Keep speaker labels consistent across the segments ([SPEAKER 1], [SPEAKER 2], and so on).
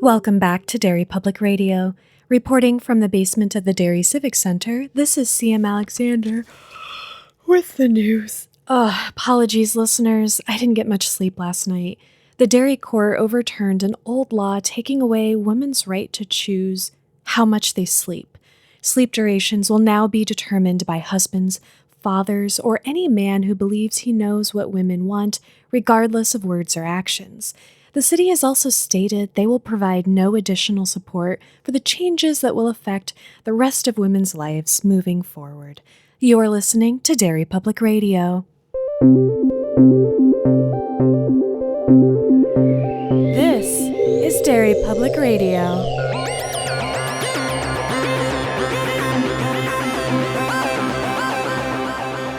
[SPEAKER 1] Welcome back to Derry Public Radio. Reporting from the basement of the Derry Civic Center, this is CM Alexander with the news. Apologies, listeners. I didn't get much sleep last night. The Derry court overturned an old law taking away women's right to choose how much they sleep. Sleep durations will now be determined by husbands, fathers, or any man who believes he knows what women want, regardless of words or actions. The city has also stated they will provide no additional support for the changes that will affect the rest of women's lives moving forward. You are listening to Derry Public Radio. This is Derry Public Radio.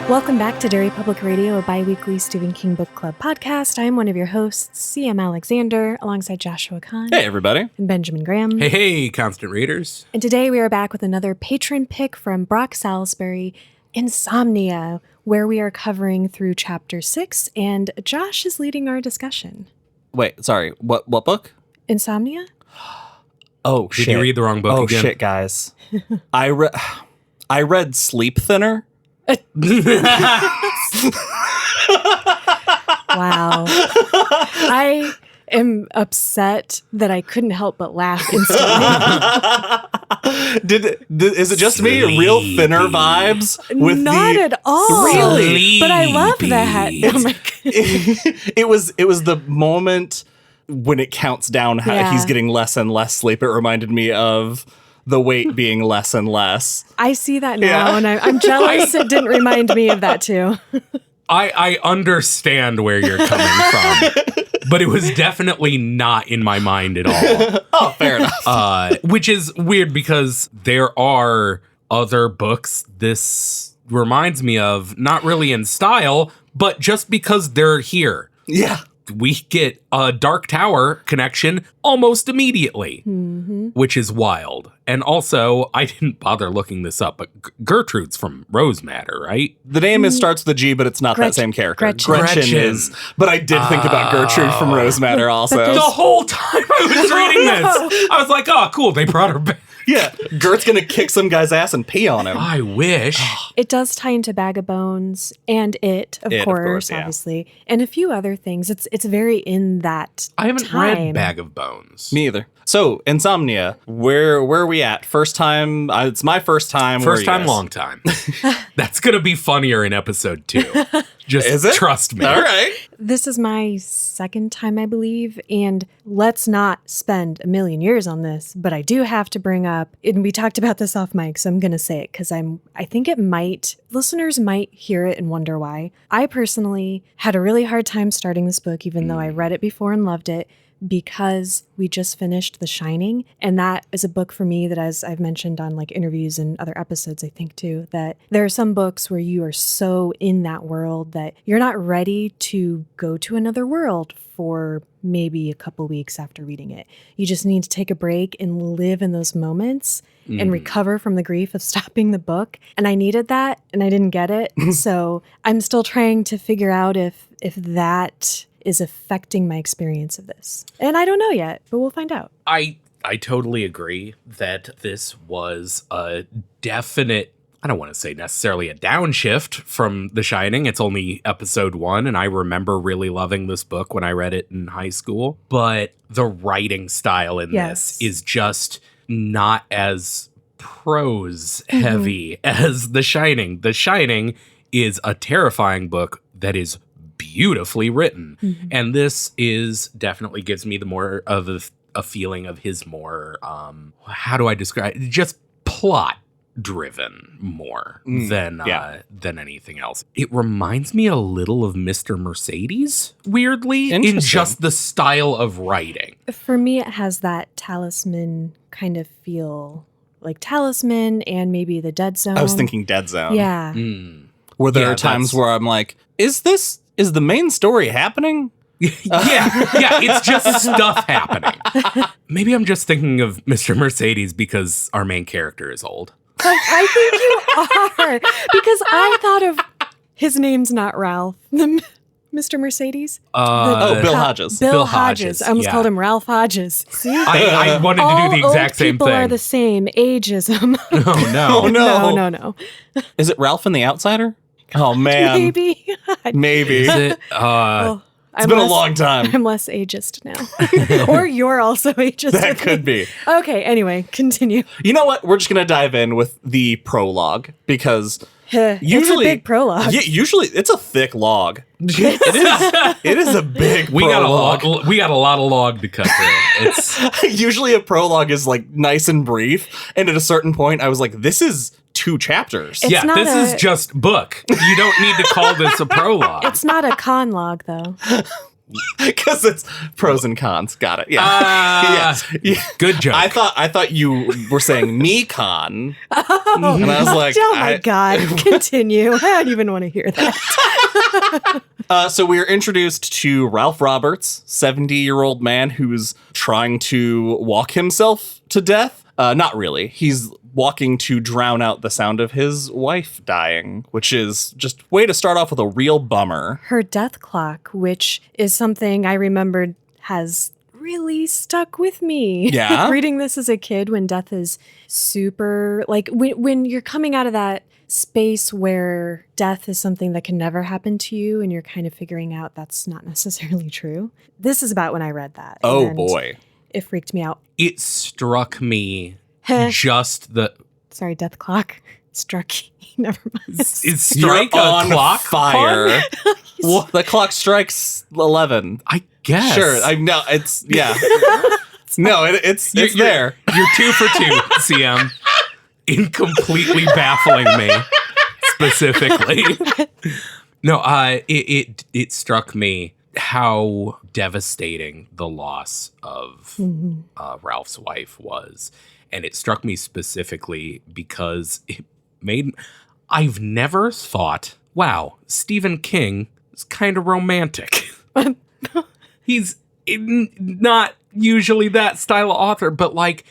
[SPEAKER 1] Welcome back to Derry Public Radio, a bi-weekly Stephen King Book Club podcast. I am one of your hosts, CM Alexander, alongside Joshua Kahn.
[SPEAKER 2] Hey, everybody.
[SPEAKER 1] And Benjamin Graham.
[SPEAKER 3] Hey, constant readers.
[SPEAKER 1] And today we are back with another patron pick from Brock Salisbury, Insomnia, where we are covering through chapter 6, and Josh is leading our discussion.
[SPEAKER 2] Wait, sorry. What book?
[SPEAKER 1] Insomnia?
[SPEAKER 2] Oh,
[SPEAKER 3] Did you read the wrong book again?
[SPEAKER 2] Oh, shit, guys. I read Sleep Thinner.
[SPEAKER 1] Wow. I am upset that I couldn't help but laugh instantly.
[SPEAKER 2] Is it just me? Real Thinner vibes?
[SPEAKER 1] Not at all.
[SPEAKER 2] Really?
[SPEAKER 1] But I love that. Oh my God.
[SPEAKER 2] It was the moment when it counts down how he's getting less and less sleep. It reminded me of the weight being less and less.
[SPEAKER 1] I see that now, and I'm jealous it didn't remind me of that too.
[SPEAKER 3] I understand where you're coming from, but it was definitely not in my mind at all.
[SPEAKER 2] Oh, fair enough.
[SPEAKER 3] Which is weird because there are other books this reminds me of, not really in style, but just because they're here.
[SPEAKER 2] Yeah.
[SPEAKER 3] We get a Dark Tower connection almost immediately, which is wild. And also, I didn't bother looking this up, but Gertrude's from Rose Matter, right?
[SPEAKER 2] The name starts with a G, but it's not that same character.
[SPEAKER 1] Gretchen
[SPEAKER 2] is. But I did think about Gertrude from Rose Matter also.
[SPEAKER 3] The whole time I was reading this, I was like, oh, cool, they brought her back.
[SPEAKER 2] Yeah, Gert's gonna kick some guy's ass and pee on him.
[SPEAKER 3] I wish.
[SPEAKER 1] It does tie into Bag of Bones and of course, obviously, and a few other things. It's very in that
[SPEAKER 3] I haven't
[SPEAKER 1] time.
[SPEAKER 3] read Bag of Bones.
[SPEAKER 2] Me either. So, Insomnia, where are we at? First time, it's my first time.
[SPEAKER 3] First time, long time. That's going to be funnier in episode 2. Just trust me.
[SPEAKER 2] All right.
[SPEAKER 1] This is my second time, I believe, and let's not spend a million years on this, but I do have to bring up, and we talked about this off mic, so I'm going to say it because I think listeners might hear it and wonder why. I personally had a really hard time starting this book, even though I read it before and loved it, because we just finished The Shining, and that is a book for me that, as I've mentioned on like interviews and other episodes, I think too, that there are some books where you are so in that world that you're not ready to go to another world for maybe a couple weeks after reading it. You just need to take a break and live in those moments and recover from the grief of stopping the book. And I needed that, and I didn't get it. So I'm still trying to figure out if that is affecting my experience of this. And I don't know yet, but we'll find out.
[SPEAKER 3] I totally agree that this was a definite, I don't want to say necessarily a downshift from The Shining. It's only episode 1, and I remember really loving this book when I read it in high school. But the writing style in this is just not as prose heavy as The Shining. The Shining is a terrifying book that is beautifully written. And this definitely gives me the more of a feeling of his more, how do I describe it? Just plot driven more than anything else. It reminds me a little of Mr. Mercedes, weirdly, in just the style of writing.
[SPEAKER 1] For me, it has that Talisman kind of feel, like Talisman and maybe the Dead Zone.
[SPEAKER 2] I was thinking Dead Zone.
[SPEAKER 1] Yeah.
[SPEAKER 2] Where there are times where I'm like, is the main story happening?
[SPEAKER 3] It's just stuff happening. Maybe I'm just thinking of Mr. Mercedes because our main character is old.
[SPEAKER 1] I think you are, because I thought of his name's not Ralph. Mr. Mercedes?
[SPEAKER 2] Bill Hodges.
[SPEAKER 1] Bill Hodges. I almost called him Ralph Hodges. See?
[SPEAKER 3] I wanted to do the exact same
[SPEAKER 1] people
[SPEAKER 3] thing.
[SPEAKER 1] are the same. Ageism.
[SPEAKER 3] Oh, no.
[SPEAKER 2] Oh, no.
[SPEAKER 1] No.
[SPEAKER 2] Is it Ralph and the Outsider? Oh, man.
[SPEAKER 1] Maybe.
[SPEAKER 2] Maybe.
[SPEAKER 3] Is it?
[SPEAKER 2] It's been a long time.
[SPEAKER 1] I'm less ageist now. Or you're also ageist.
[SPEAKER 2] That could be.
[SPEAKER 1] Okay, anyway, continue.
[SPEAKER 2] You know what? We're just going to dive in with the prologue because
[SPEAKER 1] It's
[SPEAKER 2] usually
[SPEAKER 1] a big prologue.
[SPEAKER 2] Yeah, usually it's a thick log. It is a big prologue.
[SPEAKER 3] We got a lot of log to cut through. It's
[SPEAKER 2] Usually a prologue is like nice and brief, and at a certain point I was like, this is 2 chapters.
[SPEAKER 1] It's not
[SPEAKER 3] this is just book. You don't need to call this a prologue.
[SPEAKER 1] It's not a conlogue, though.
[SPEAKER 2] Because it's pros and cons. Got it. Yeah.
[SPEAKER 3] Yes.
[SPEAKER 2] Yeah.
[SPEAKER 3] Good joke.
[SPEAKER 2] I thought you were saying me con. And I was like,
[SPEAKER 1] Oh my God. Continue. I don't even want to hear that.
[SPEAKER 2] So we are introduced to Ralph Roberts, 70-year-old man who's trying to walk himself to death. Not really. He's walking to drown out the sound of his wife dying, which is just way to start off with a real bummer.
[SPEAKER 1] Her death clock, which is something I remembered has really stuck with me.
[SPEAKER 2] Yeah?
[SPEAKER 1] Reading this as a kid when death is super, like when you're coming out of that space where death is something that can never happen to you and you're kind of figuring out that's not necessarily true. This is about when I read that.
[SPEAKER 2] Oh,
[SPEAKER 1] and
[SPEAKER 2] boy.
[SPEAKER 1] It freaked me out.
[SPEAKER 3] It struck me just the...
[SPEAKER 1] Sorry, death clock struck. Never mind.
[SPEAKER 3] Is strike
[SPEAKER 2] You're
[SPEAKER 3] a
[SPEAKER 2] on
[SPEAKER 3] clock?
[SPEAKER 2] fire. Well, the clock strikes 11.
[SPEAKER 3] I guess.
[SPEAKER 2] Sure. I know. It's, yeah. No, it's
[SPEAKER 3] You're
[SPEAKER 2] there.
[SPEAKER 3] You're 2 for 2, CM. In completely baffling me, specifically. No, it struck me how devastating the loss of Ralph's wife was. And it struck me specifically because it made... I've never thought, wow, Stephen King is kind of romantic. He's not usually that style of author, but like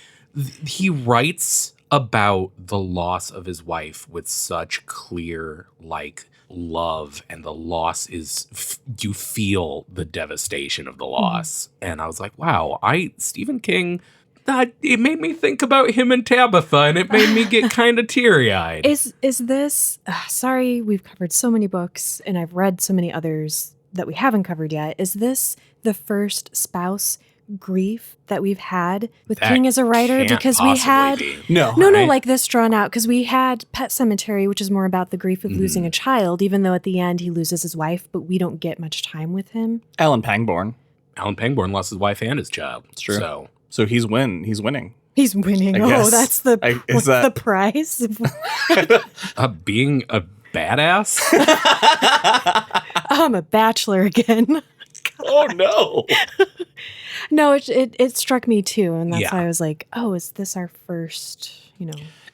[SPEAKER 3] he writes about the loss of his wife with such clear like love, and the loss is you feel the devastation of the loss. And I was like, wow, Stephen King, it made me think about him and Tabitha, and it made me get kind of teary-eyed.
[SPEAKER 1] Is this sorry, we've covered so many books and I've read so many others that we haven't covered yet. Is this the first spouse grief that we've had with
[SPEAKER 3] That
[SPEAKER 1] King as a writer?
[SPEAKER 3] can't
[SPEAKER 1] Because we had
[SPEAKER 3] possibly be.
[SPEAKER 2] No.
[SPEAKER 1] no,
[SPEAKER 3] right?
[SPEAKER 1] like this drawn out, because we had Pet Sematary, which is more about the grief of losing a child, even though at the end he loses his wife, but we don't get much time with him.
[SPEAKER 2] Alan Pangborn.
[SPEAKER 3] Alan Pangborn lost his wife and his child. It's
[SPEAKER 2] true.
[SPEAKER 3] So
[SPEAKER 2] He's winning.
[SPEAKER 1] He's winning.
[SPEAKER 2] I
[SPEAKER 1] Oh,
[SPEAKER 2] guess.
[SPEAKER 1] that's the
[SPEAKER 2] Is that-
[SPEAKER 1] the prize.
[SPEAKER 3] being a badass.
[SPEAKER 1] I'm a bachelor again.
[SPEAKER 2] Oh, no.
[SPEAKER 1] No, it struck me too, and that's
[SPEAKER 3] Yeah.
[SPEAKER 1] why I was like, oh, is this our first,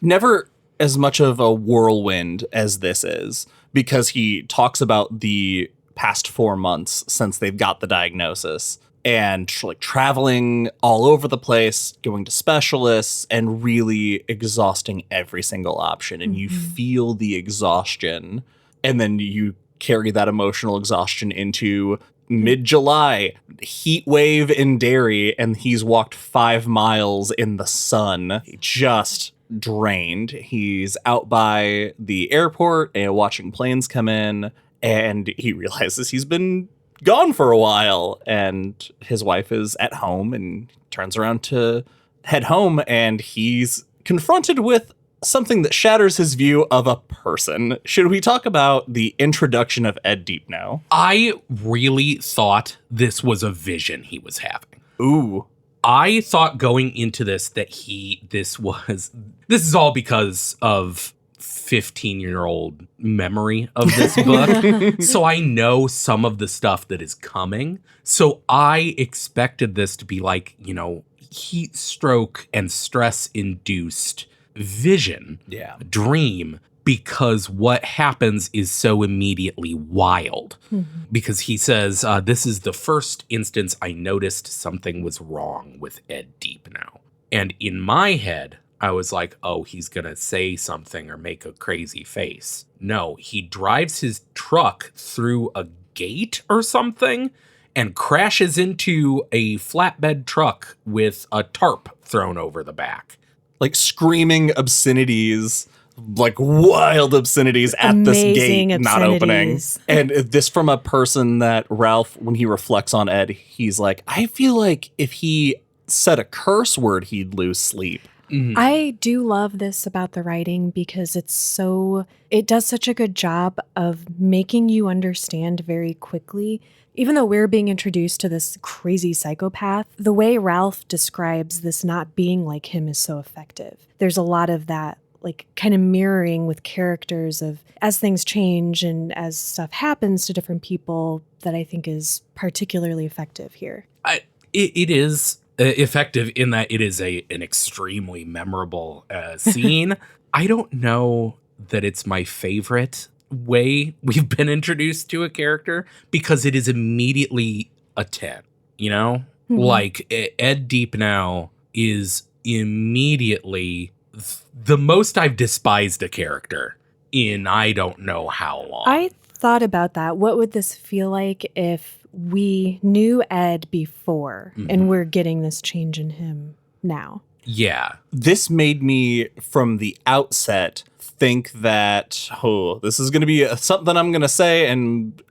[SPEAKER 2] Never as much of a whirlwind as this is, because he talks about the past 4 months since they've got the diagnosis and like traveling all over the place, going to specialists, and really exhausting every single option. And you feel the exhaustion, and then you carry that emotional exhaustion into mid-July, heat wave in Derry, and he's walked 5 miles in the sun, just drained. He's out by the airport and watching planes come in, and he realizes he's been gone for a while, and his wife is at home, and turns around to head home, and he's confronted with something that shatters his view of a person. Should we talk about the introduction of Ed Deepnow?
[SPEAKER 3] I really thought this was a vision he was having.
[SPEAKER 2] Ooh.
[SPEAKER 3] I thought going into this that this is all because of 15-year-old memory of this book. So I know some of the stuff that is coming. So I expected this to be like, heat stroke and stress induced vision, dream, because what happens is so immediately wild. Because he says, this is the first instance I noticed something was wrong with Ed Deepnow. And in my head, I was like, oh, he's going to say something or make a crazy face. No, he drives his truck through a gate or something and crashes into a flatbed truck with a tarp thrown over the back.
[SPEAKER 2] Like screaming obscenities, like wild obscenities at
[SPEAKER 1] Amazing
[SPEAKER 2] this gate not opening.
[SPEAKER 1] obscenities.
[SPEAKER 2] And this from a person that Ralph, when he reflects on Ed, he's like, I feel like if he said a curse word, he'd lose sleep.
[SPEAKER 1] I do love this about the writing because it does such a good job of making you understand very quickly. Even though we're being introduced to this crazy psychopath, the way Ralph describes this not being like him is so effective. There's a lot of that, like, kind of mirroring with characters of as things change and as stuff happens to different people that I think is particularly effective here.
[SPEAKER 3] It is effective in that it is an extremely memorable scene. I don't know that it's my favorite way we've been introduced to a character because it is immediately a 10, you know? Mm-hmm. Like Ed Deep now is immediately the most I've despised a character in I don't know how long.
[SPEAKER 1] I thought about that. What would this feel like if we knew Ed before and we're getting this change in him now?
[SPEAKER 3] Yeah.
[SPEAKER 2] This made me, from the outset, think that, this is going to be something I'm going to say, and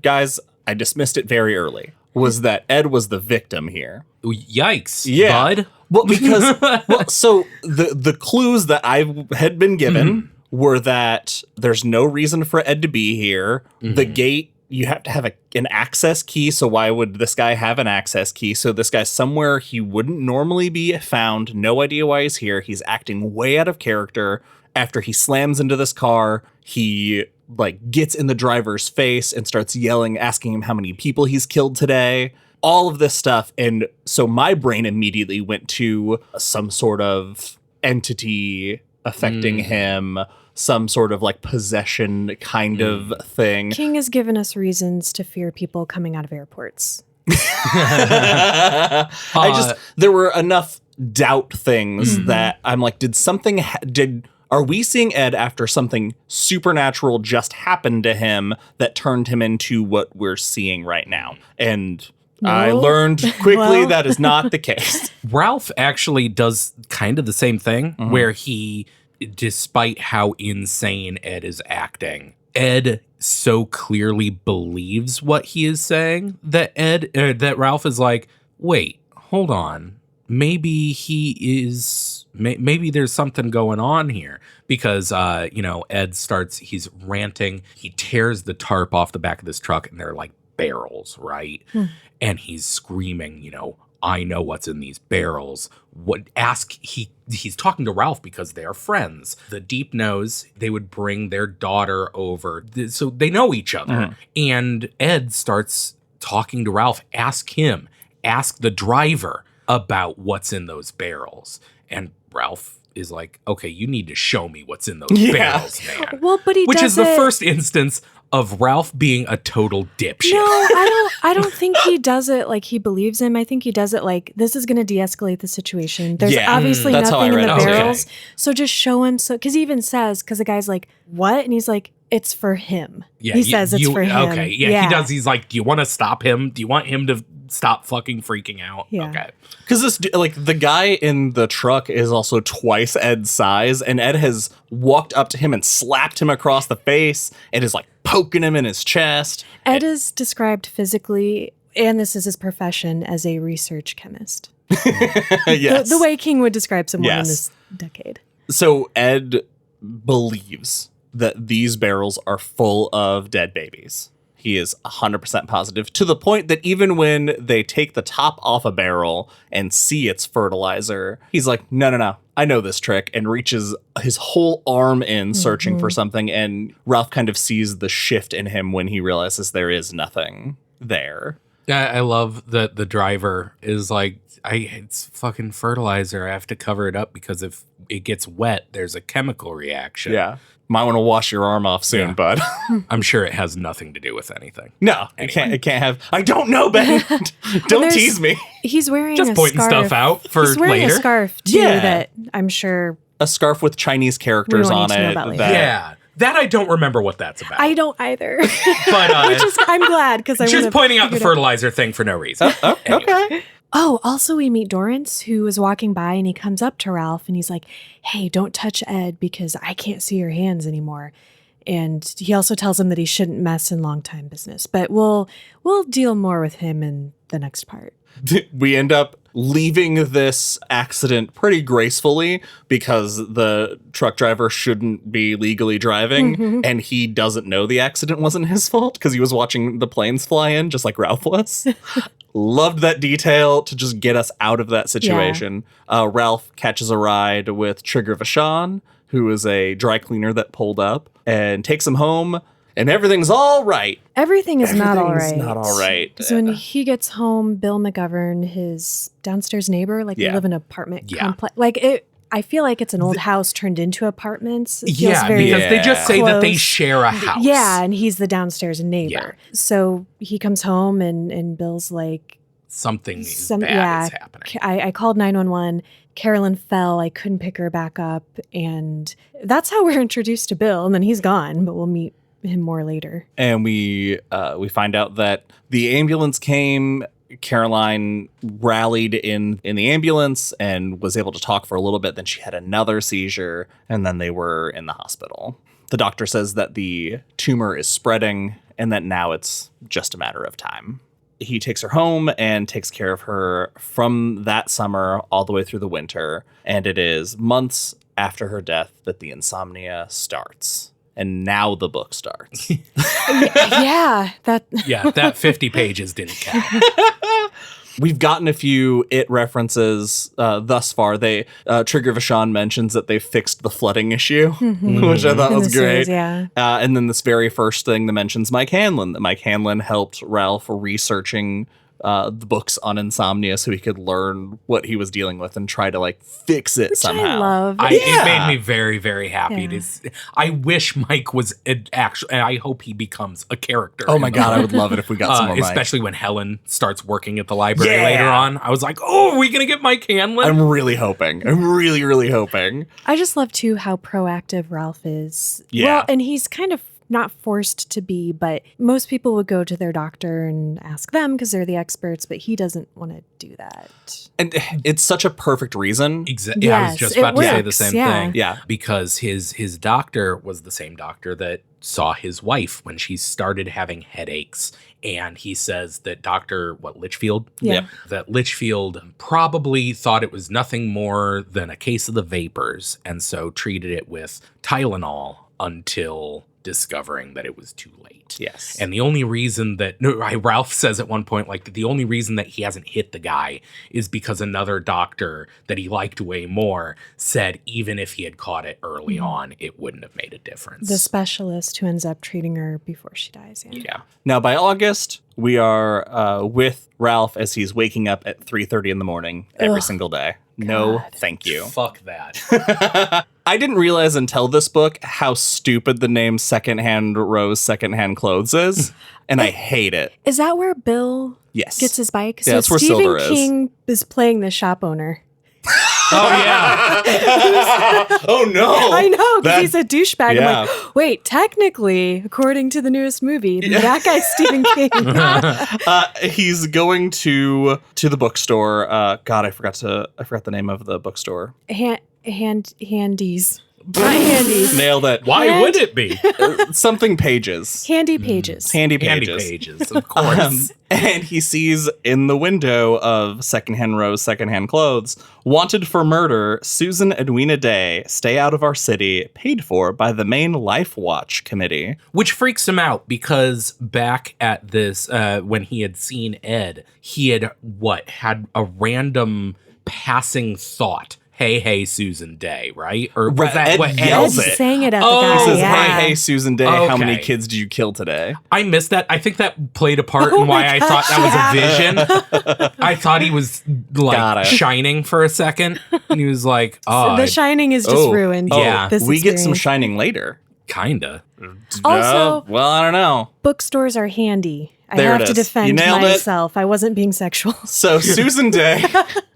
[SPEAKER 2] guys, I dismissed it very early, was that Ed was the victim here.
[SPEAKER 3] Yikes,
[SPEAKER 2] bud. Well, because, so the clues that I had been given were that there's no reason for Ed to be here. The gate, you have to have an access key, so why would this guy have an access key? So this guy's somewhere he wouldn't normally be found, no idea why he's here. He's acting way out of character. After he slams into this car, he like gets in the driver's face and starts yelling, asking him how many people he's killed today. All of this stuff. And so my brain immediately went to some sort of entity affecting him, some sort of like possession kind of thing.
[SPEAKER 1] King has given us reasons to fear people coming out of airports.
[SPEAKER 2] There were enough doubt things that I'm like, are we seeing Ed after something supernatural just happened to him that turned him into what we're seeing right now? And I learned quickly that is not the case.
[SPEAKER 3] Ralph actually does kind of the same thing where he, despite how insane Ed is acting, Ed so clearly believes what he is saying that that Ralph is like, wait, hold on. Maybe maybe there's something going on here because, Ed he's ranting. He tears the tarp off the back of this truck and they're like barrels, right? And he's screaming, I know what's in these barrels. He's talking to Ralph because they are friends. The Deep knows they would bring their daughter over. So they know each other. And Ed starts talking to Ralph. Ask the driver about what's in those barrels. And Ralph is like, okay, you need to show me what's in those barrels, man.
[SPEAKER 1] Well, but
[SPEAKER 3] Which is the first instance of Ralph being a total dipshit.
[SPEAKER 1] No, I don't think he does it like he believes him. I think he does it like, this is going to de-escalate the situation. There's obviously nothing in the barrels. Okay. So just show him. Because he even says, because the guy's like, what? And he's like, it's for him. Yeah, he says it's for him.
[SPEAKER 3] Okay, yeah, he does. He's like, do you want to stop him? Do you want him to stop fucking freaking out?
[SPEAKER 1] Yeah.
[SPEAKER 3] Okay.
[SPEAKER 2] Because the guy in the truck is also twice Ed's size, and Ed has walked up to him and slapped him across the face and is like poking him in his chest.
[SPEAKER 1] Ed is described physically, and this is his profession, as a research chemist.
[SPEAKER 2] Yes.
[SPEAKER 1] The way King would describe someone in this decade.
[SPEAKER 2] So Ed believes that these barrels are full of dead babies. He is 100% positive, to the point that even when they take the top off a barrel and see it's fertilizer, he's like, no, I know this trick, and reaches his whole arm in searching for something. And Ralph kind of sees the shift in him when he realizes there is nothing there.
[SPEAKER 3] Yeah, I love that the driver is like, it's fucking fertilizer. I have to cover it up because if it gets wet, there's a chemical reaction.
[SPEAKER 2] Yeah. Might want to wash your arm off soon, bud.
[SPEAKER 3] I'm sure it has nothing to do with anything.
[SPEAKER 2] No, anyway. It can't have. I don't know, Ben. Don't tease me.
[SPEAKER 1] He's wearing
[SPEAKER 3] just
[SPEAKER 1] a
[SPEAKER 3] pointing
[SPEAKER 1] scarf.
[SPEAKER 3] stuff out for
[SPEAKER 1] He's wearing
[SPEAKER 3] later.
[SPEAKER 1] a scarf too that I'm sure.
[SPEAKER 2] A scarf with Chinese characters on it.
[SPEAKER 3] Yeah. That I don't remember what that's about.
[SPEAKER 1] I don't either.
[SPEAKER 3] But
[SPEAKER 1] I'm glad because I
[SPEAKER 3] just pointing out the fertilizer thing for no reason.
[SPEAKER 2] Okay.
[SPEAKER 1] Oh, also we meet Dorrance, who was walking by, and he comes up to Ralph and he's like, "Hey, don't touch Ed because I can't see your hands anymore." And he also tells him that he shouldn't mess in long time business. But we'll deal more with him in the next part.
[SPEAKER 2] We end up leaving this accident pretty gracefully because the truck driver shouldn't be legally driving, and he doesn't know the accident wasn't his fault because he was watching the planes fly in just like Ralph was. Loved that detail to just get us out of that situation. Ralph catches a ride with Trigger Vachon, who is a dry cleaner that pulled up, and takes him home. And everything's all right.
[SPEAKER 1] Everything is not all right.
[SPEAKER 2] Not all right.
[SPEAKER 1] So when he gets home, Bill McGovern, his downstairs neighbor, like they live in an apartment complex. Like I feel like it's an old house turned into apartments. It feels very
[SPEAKER 3] because they just say that they
[SPEAKER 1] close.
[SPEAKER 3] share a house.
[SPEAKER 1] Yeah, and he's the downstairs neighbor.
[SPEAKER 3] Yeah.
[SPEAKER 1] So he comes home and Bill's like,
[SPEAKER 3] something bad is happening.
[SPEAKER 1] I called 911. Carolyn fell. I couldn't pick her back up. And that's how we're introduced to Bill. And then he's gone, but we'll meet him more later.
[SPEAKER 2] And we find out that the ambulance came. Caroline rallied in the ambulance and was able to talk for a little bit. Then she had another seizure, and then they were in the hospital. The doctor says that the tumor is spreading and that now it's just a matter of time. He takes her home and takes care of her from that summer all the way through the winter. And it is months after her death that the insomnia starts. And now the book starts.
[SPEAKER 1] That
[SPEAKER 3] 50 pages didn't count.
[SPEAKER 2] We've gotten a few It references thus far. Trigger Vachon mentions that they fixed the flooding issue, which I thought was great.
[SPEAKER 1] Series,
[SPEAKER 2] and then this very first thing that mentions Mike Hanlon, that Mike Hanlon helped Ralph researching the books on insomnia so he could learn what he was dealing with and try to like fix it somehow.
[SPEAKER 1] I love.
[SPEAKER 3] It made me very, very happy. I wish Mike was actually, and I hope he becomes a character.
[SPEAKER 2] Oh my God, I would love it if we got some more Mike.
[SPEAKER 3] Especially when Helen starts working at the library later on. I was like, oh, are we going to get Mike Hanlon?
[SPEAKER 2] I'm really hoping. I'm really, really hoping.
[SPEAKER 1] I just love too how proactive Ralph is.
[SPEAKER 2] Yeah.
[SPEAKER 1] Well, and he's kind of not forced to be, but most people would go to their doctor and ask them because they're the experts, but he doesn't want to do that.
[SPEAKER 2] And it's such a perfect reason.
[SPEAKER 3] Exactly. I was just about to say the same thing.
[SPEAKER 2] Yeah.
[SPEAKER 3] Because his doctor was the same doctor that saw his wife when she started having headaches. And he says that Litchfield?
[SPEAKER 1] Yeah.
[SPEAKER 3] That Litchfield probably thought it was nothing more than a case of the vapors, and so treated it with Tylenol until discovering that it was too late.
[SPEAKER 2] Yes.
[SPEAKER 3] And the only reason that Ralph says at one point, like, the only reason that he hasn't hit the guy is because another doctor that he liked way more said even if he had caught it early on, it wouldn't have made a difference.
[SPEAKER 1] The specialist who ends up treating her before she dies.
[SPEAKER 3] Yeah.
[SPEAKER 2] Now, by August, we are with Ralph as he's waking up at 3:30 in the morning every single day. God. No, thank you.
[SPEAKER 3] Fuck that.
[SPEAKER 2] I didn't realize until this book how stupid the name Secondhand Rose Secondhand Clothes is, and I hate it.
[SPEAKER 1] Is that where Bill
[SPEAKER 2] gets
[SPEAKER 1] his bike?
[SPEAKER 2] Yeah, that's where Silver
[SPEAKER 1] Stephen King is playing the shop owner.
[SPEAKER 3] Oh, yeah.
[SPEAKER 2] Oh, no.
[SPEAKER 1] I know, because he's a douchebag.
[SPEAKER 2] Yeah.
[SPEAKER 1] I'm like, wait, technically, according to the newest movie, that guy's Stephen King.
[SPEAKER 2] He's going to the bookstore. God, I forgot the name of the bookstore.
[SPEAKER 1] Handies. Not Handies.
[SPEAKER 2] Nailed it.
[SPEAKER 3] Why would it be?
[SPEAKER 2] Something Pages.
[SPEAKER 1] Handy Pages.
[SPEAKER 2] Handy
[SPEAKER 3] Handy
[SPEAKER 2] Pages.
[SPEAKER 3] Pages, of course.
[SPEAKER 2] And he sees in the window of Secondhand Rose Secondhand Clothes, wanted for murder, Susan Edwina Day, stay out of our city, paid for by the Maine Life Watch Committee.
[SPEAKER 3] Which freaks him out because back at this, when he had seen Ed, he had had a random passing thought. Hey, Susan Day, right? Or was that
[SPEAKER 2] Ed
[SPEAKER 3] what
[SPEAKER 2] yells
[SPEAKER 1] Ed
[SPEAKER 2] it?
[SPEAKER 1] sang it at the
[SPEAKER 3] Oh,
[SPEAKER 1] guy.
[SPEAKER 2] He says,
[SPEAKER 1] yeah.
[SPEAKER 2] hey, Susan Day, how many kids did you kill today?
[SPEAKER 3] I missed that. I think that played a part in why I thought that was a vision. I thought he was like shining for a second. And he was like, oh.
[SPEAKER 1] So the Shining is just ruined.
[SPEAKER 3] Yeah.
[SPEAKER 2] We get some Shining later.
[SPEAKER 3] Kinda.
[SPEAKER 1] Also,
[SPEAKER 2] well, I don't know.
[SPEAKER 1] Bookstores are handy. I
[SPEAKER 2] There
[SPEAKER 1] have
[SPEAKER 2] it
[SPEAKER 1] to
[SPEAKER 2] is.
[SPEAKER 1] defend
[SPEAKER 2] You nailed it.
[SPEAKER 1] myself. I wasn't being sexual.
[SPEAKER 2] So Susan Day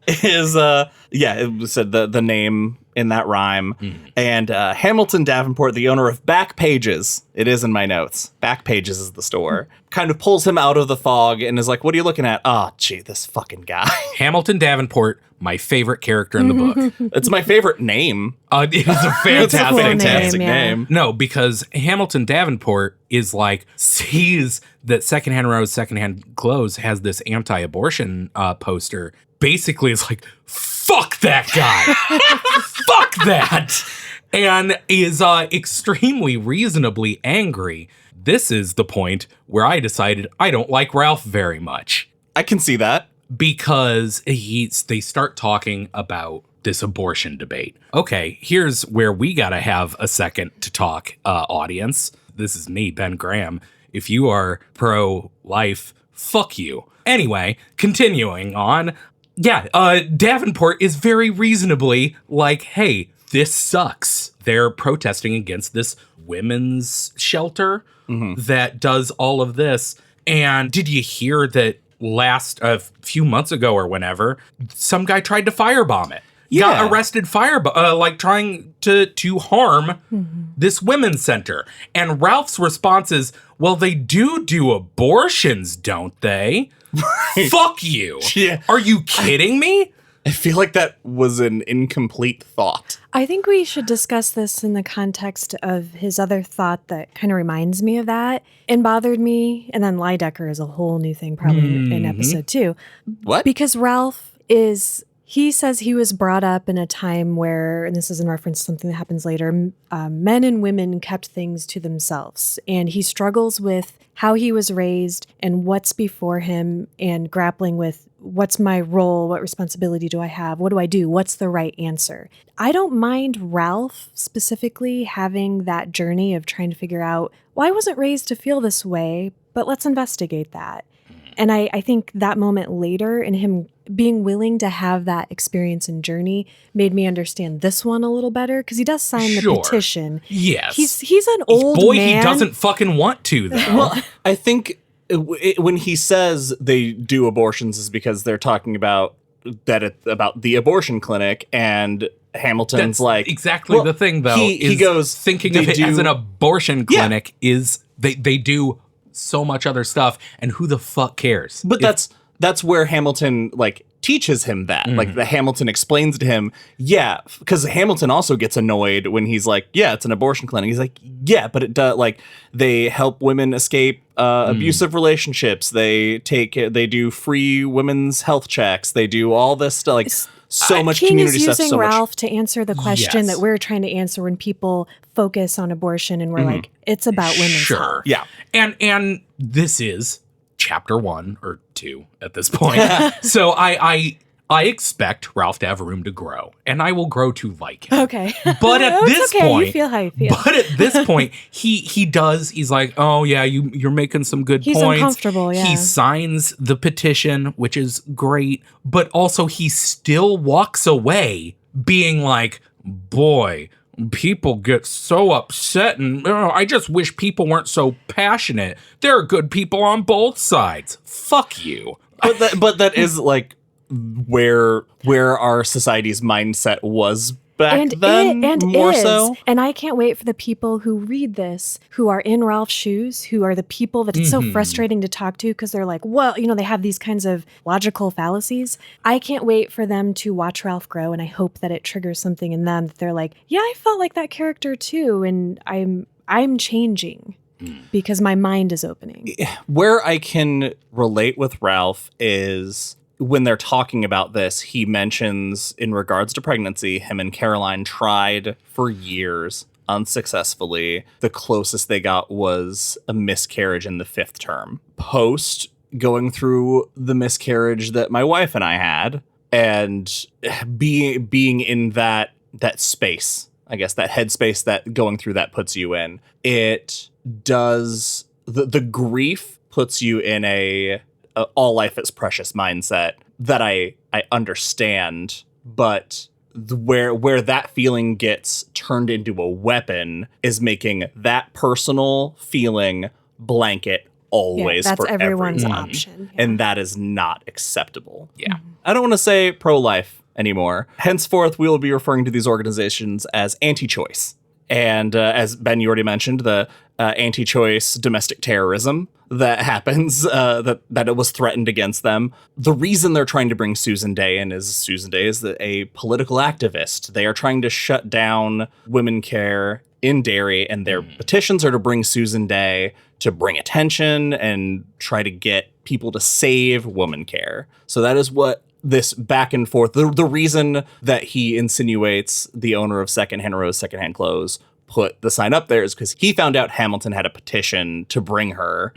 [SPEAKER 2] is it said the name in that rhyme. And Hamilton Davenport, the owner of Back Pages, it is in my notes, Back Pages is the store, kind of pulls him out of the fog and is like, what are you looking at? Oh, gee, this fucking guy.
[SPEAKER 3] Hamilton Davenport, my favorite character in the book.
[SPEAKER 2] It's my favorite name.
[SPEAKER 3] It is a
[SPEAKER 1] It's a cool
[SPEAKER 3] fantastic
[SPEAKER 1] name.
[SPEAKER 3] No, because Hamilton Davenport is like, sees that Secondhand Rose, Secondhand Clothes has this anti-abortion poster. Basically, it's like, fuck that guy. Fuck that. And is extremely reasonably angry. This is the point where I decided I don't like Ralph very much.
[SPEAKER 2] I can see that.
[SPEAKER 3] Because they start talking about this abortion debate. Okay, here's where we gotta have a second to talk, audience. This is me, Ben Graham. If you are pro-life, fuck you. Anyway, continuing on. Yeah, Davenport is very reasonably like, hey, this sucks. They're protesting against this women's shelter that does all of this. And did you hear that a few months ago or whenever, some guy tried to firebomb it? Got arrested trying to harm this women's center. And Ralph's response is, well, they do abortions, don't they? Fuck you.
[SPEAKER 2] Yeah.
[SPEAKER 3] Are you kidding me?
[SPEAKER 2] I feel like that was an incomplete thought.
[SPEAKER 1] I think we should discuss this in the context of his other thought that kind of reminds me of that and bothered me. And then Lydecker is a whole new thing probably in episode 2.
[SPEAKER 2] What?
[SPEAKER 1] Because Ralph he says he was brought up in a time where, and this is in reference to something that happens later, men and women kept things to themselves. And he struggles with how he was raised and what's before him and grappling with what's my role, what responsibility do I have, what do I do, what's the right answer. I don't mind Ralph specifically having that journey of trying to figure out, well, I wasn't raised to feel this way, but let's investigate that. And I think that moment later and him being willing to have that experience and journey made me understand this one a little better because he does sign the petition.
[SPEAKER 3] Yes.
[SPEAKER 1] He's an old man.
[SPEAKER 3] He doesn't fucking want to, though.
[SPEAKER 2] Well, I think when he says they do abortions is because they're talking about about the abortion clinic, and Hamilton's
[SPEAKER 3] That's
[SPEAKER 2] like
[SPEAKER 3] exactly the thing, though.
[SPEAKER 2] He goes
[SPEAKER 3] thinking of it as an abortion clinic is they do so much other stuff, and who the fuck cares?
[SPEAKER 2] But that's where Hamilton teaches him that. Like the Hamilton explains to him, because Hamilton also gets annoyed when he's like, yeah, it's an abortion clinic. He's like, yeah, but it does they help women escape abusive relationships. They do free women's health checks. They do all this stuff so much
[SPEAKER 1] King
[SPEAKER 2] community
[SPEAKER 1] is
[SPEAKER 2] stuff.
[SPEAKER 1] using
[SPEAKER 2] So
[SPEAKER 1] Ralph to answer the question
[SPEAKER 3] Yes.
[SPEAKER 1] that we're trying to answer when people focus on abortion and we're like, it's about women's health.
[SPEAKER 2] Yeah.
[SPEAKER 3] And this is chapter 1 or 2 at this point. So I expect Ralph to have room to grow, and I will grow to like him.
[SPEAKER 1] Okay.
[SPEAKER 3] But at this point,
[SPEAKER 1] you feel how you feel.
[SPEAKER 3] But at this point, he's like, oh yeah, you're making some good
[SPEAKER 1] He's
[SPEAKER 3] points.
[SPEAKER 1] uncomfortable, yeah.
[SPEAKER 3] He signs the petition, which is great, but also he still walks away being like, boy, people get so upset, and I just wish people weren't so passionate. There are good people on both sides. Fuck you.
[SPEAKER 2] But that is where our society's mindset was back then, more so.
[SPEAKER 1] And I can't wait for the people who read this, who are in Ralph's shoes, who are the people that it's so frustrating to talk to because they're like, well, they have these kinds of logical fallacies. I can't wait for them to watch Ralph grow, and I hope that it triggers something in them that they're like, yeah, I felt like that character too, and I'm changing because my mind is opening.
[SPEAKER 2] Where I can relate with Ralph is when they're talking about this, he mentions in regards to pregnancy, him and Caroline tried for years unsuccessfully. The closest they got was a miscarriage in the 5th term. Post going through the miscarriage that my wife and I had, and being in that space, I guess that headspace that going through that puts you in, it does the grief puts you in a all life is precious mindset that I understand, but where that feeling gets turned into a weapon is making that personal feeling blanket always
[SPEAKER 1] that's
[SPEAKER 2] for
[SPEAKER 1] everyone's
[SPEAKER 2] everyone.
[SPEAKER 1] option.
[SPEAKER 2] And that is not acceptable.
[SPEAKER 3] Yeah.
[SPEAKER 2] I don't want to say pro-life anymore. Henceforth, we will be referring to these organizations as anti-choice. And as Ben, you already mentioned, the anti-choice domestic terrorism that happens, that it was threatened against them. The reason they're trying to bring Susan Day in is Susan Day is a political activist. They are trying to shut down women care in Derry, and their petitions are to bring Susan Day to bring attention and try to get people to save woman care. So that is what this back and forth, the reason that he insinuates the owner of Secondhand Rose Secondhand Clothes put the sign up there is because he found out Hamilton had a petition to bring her.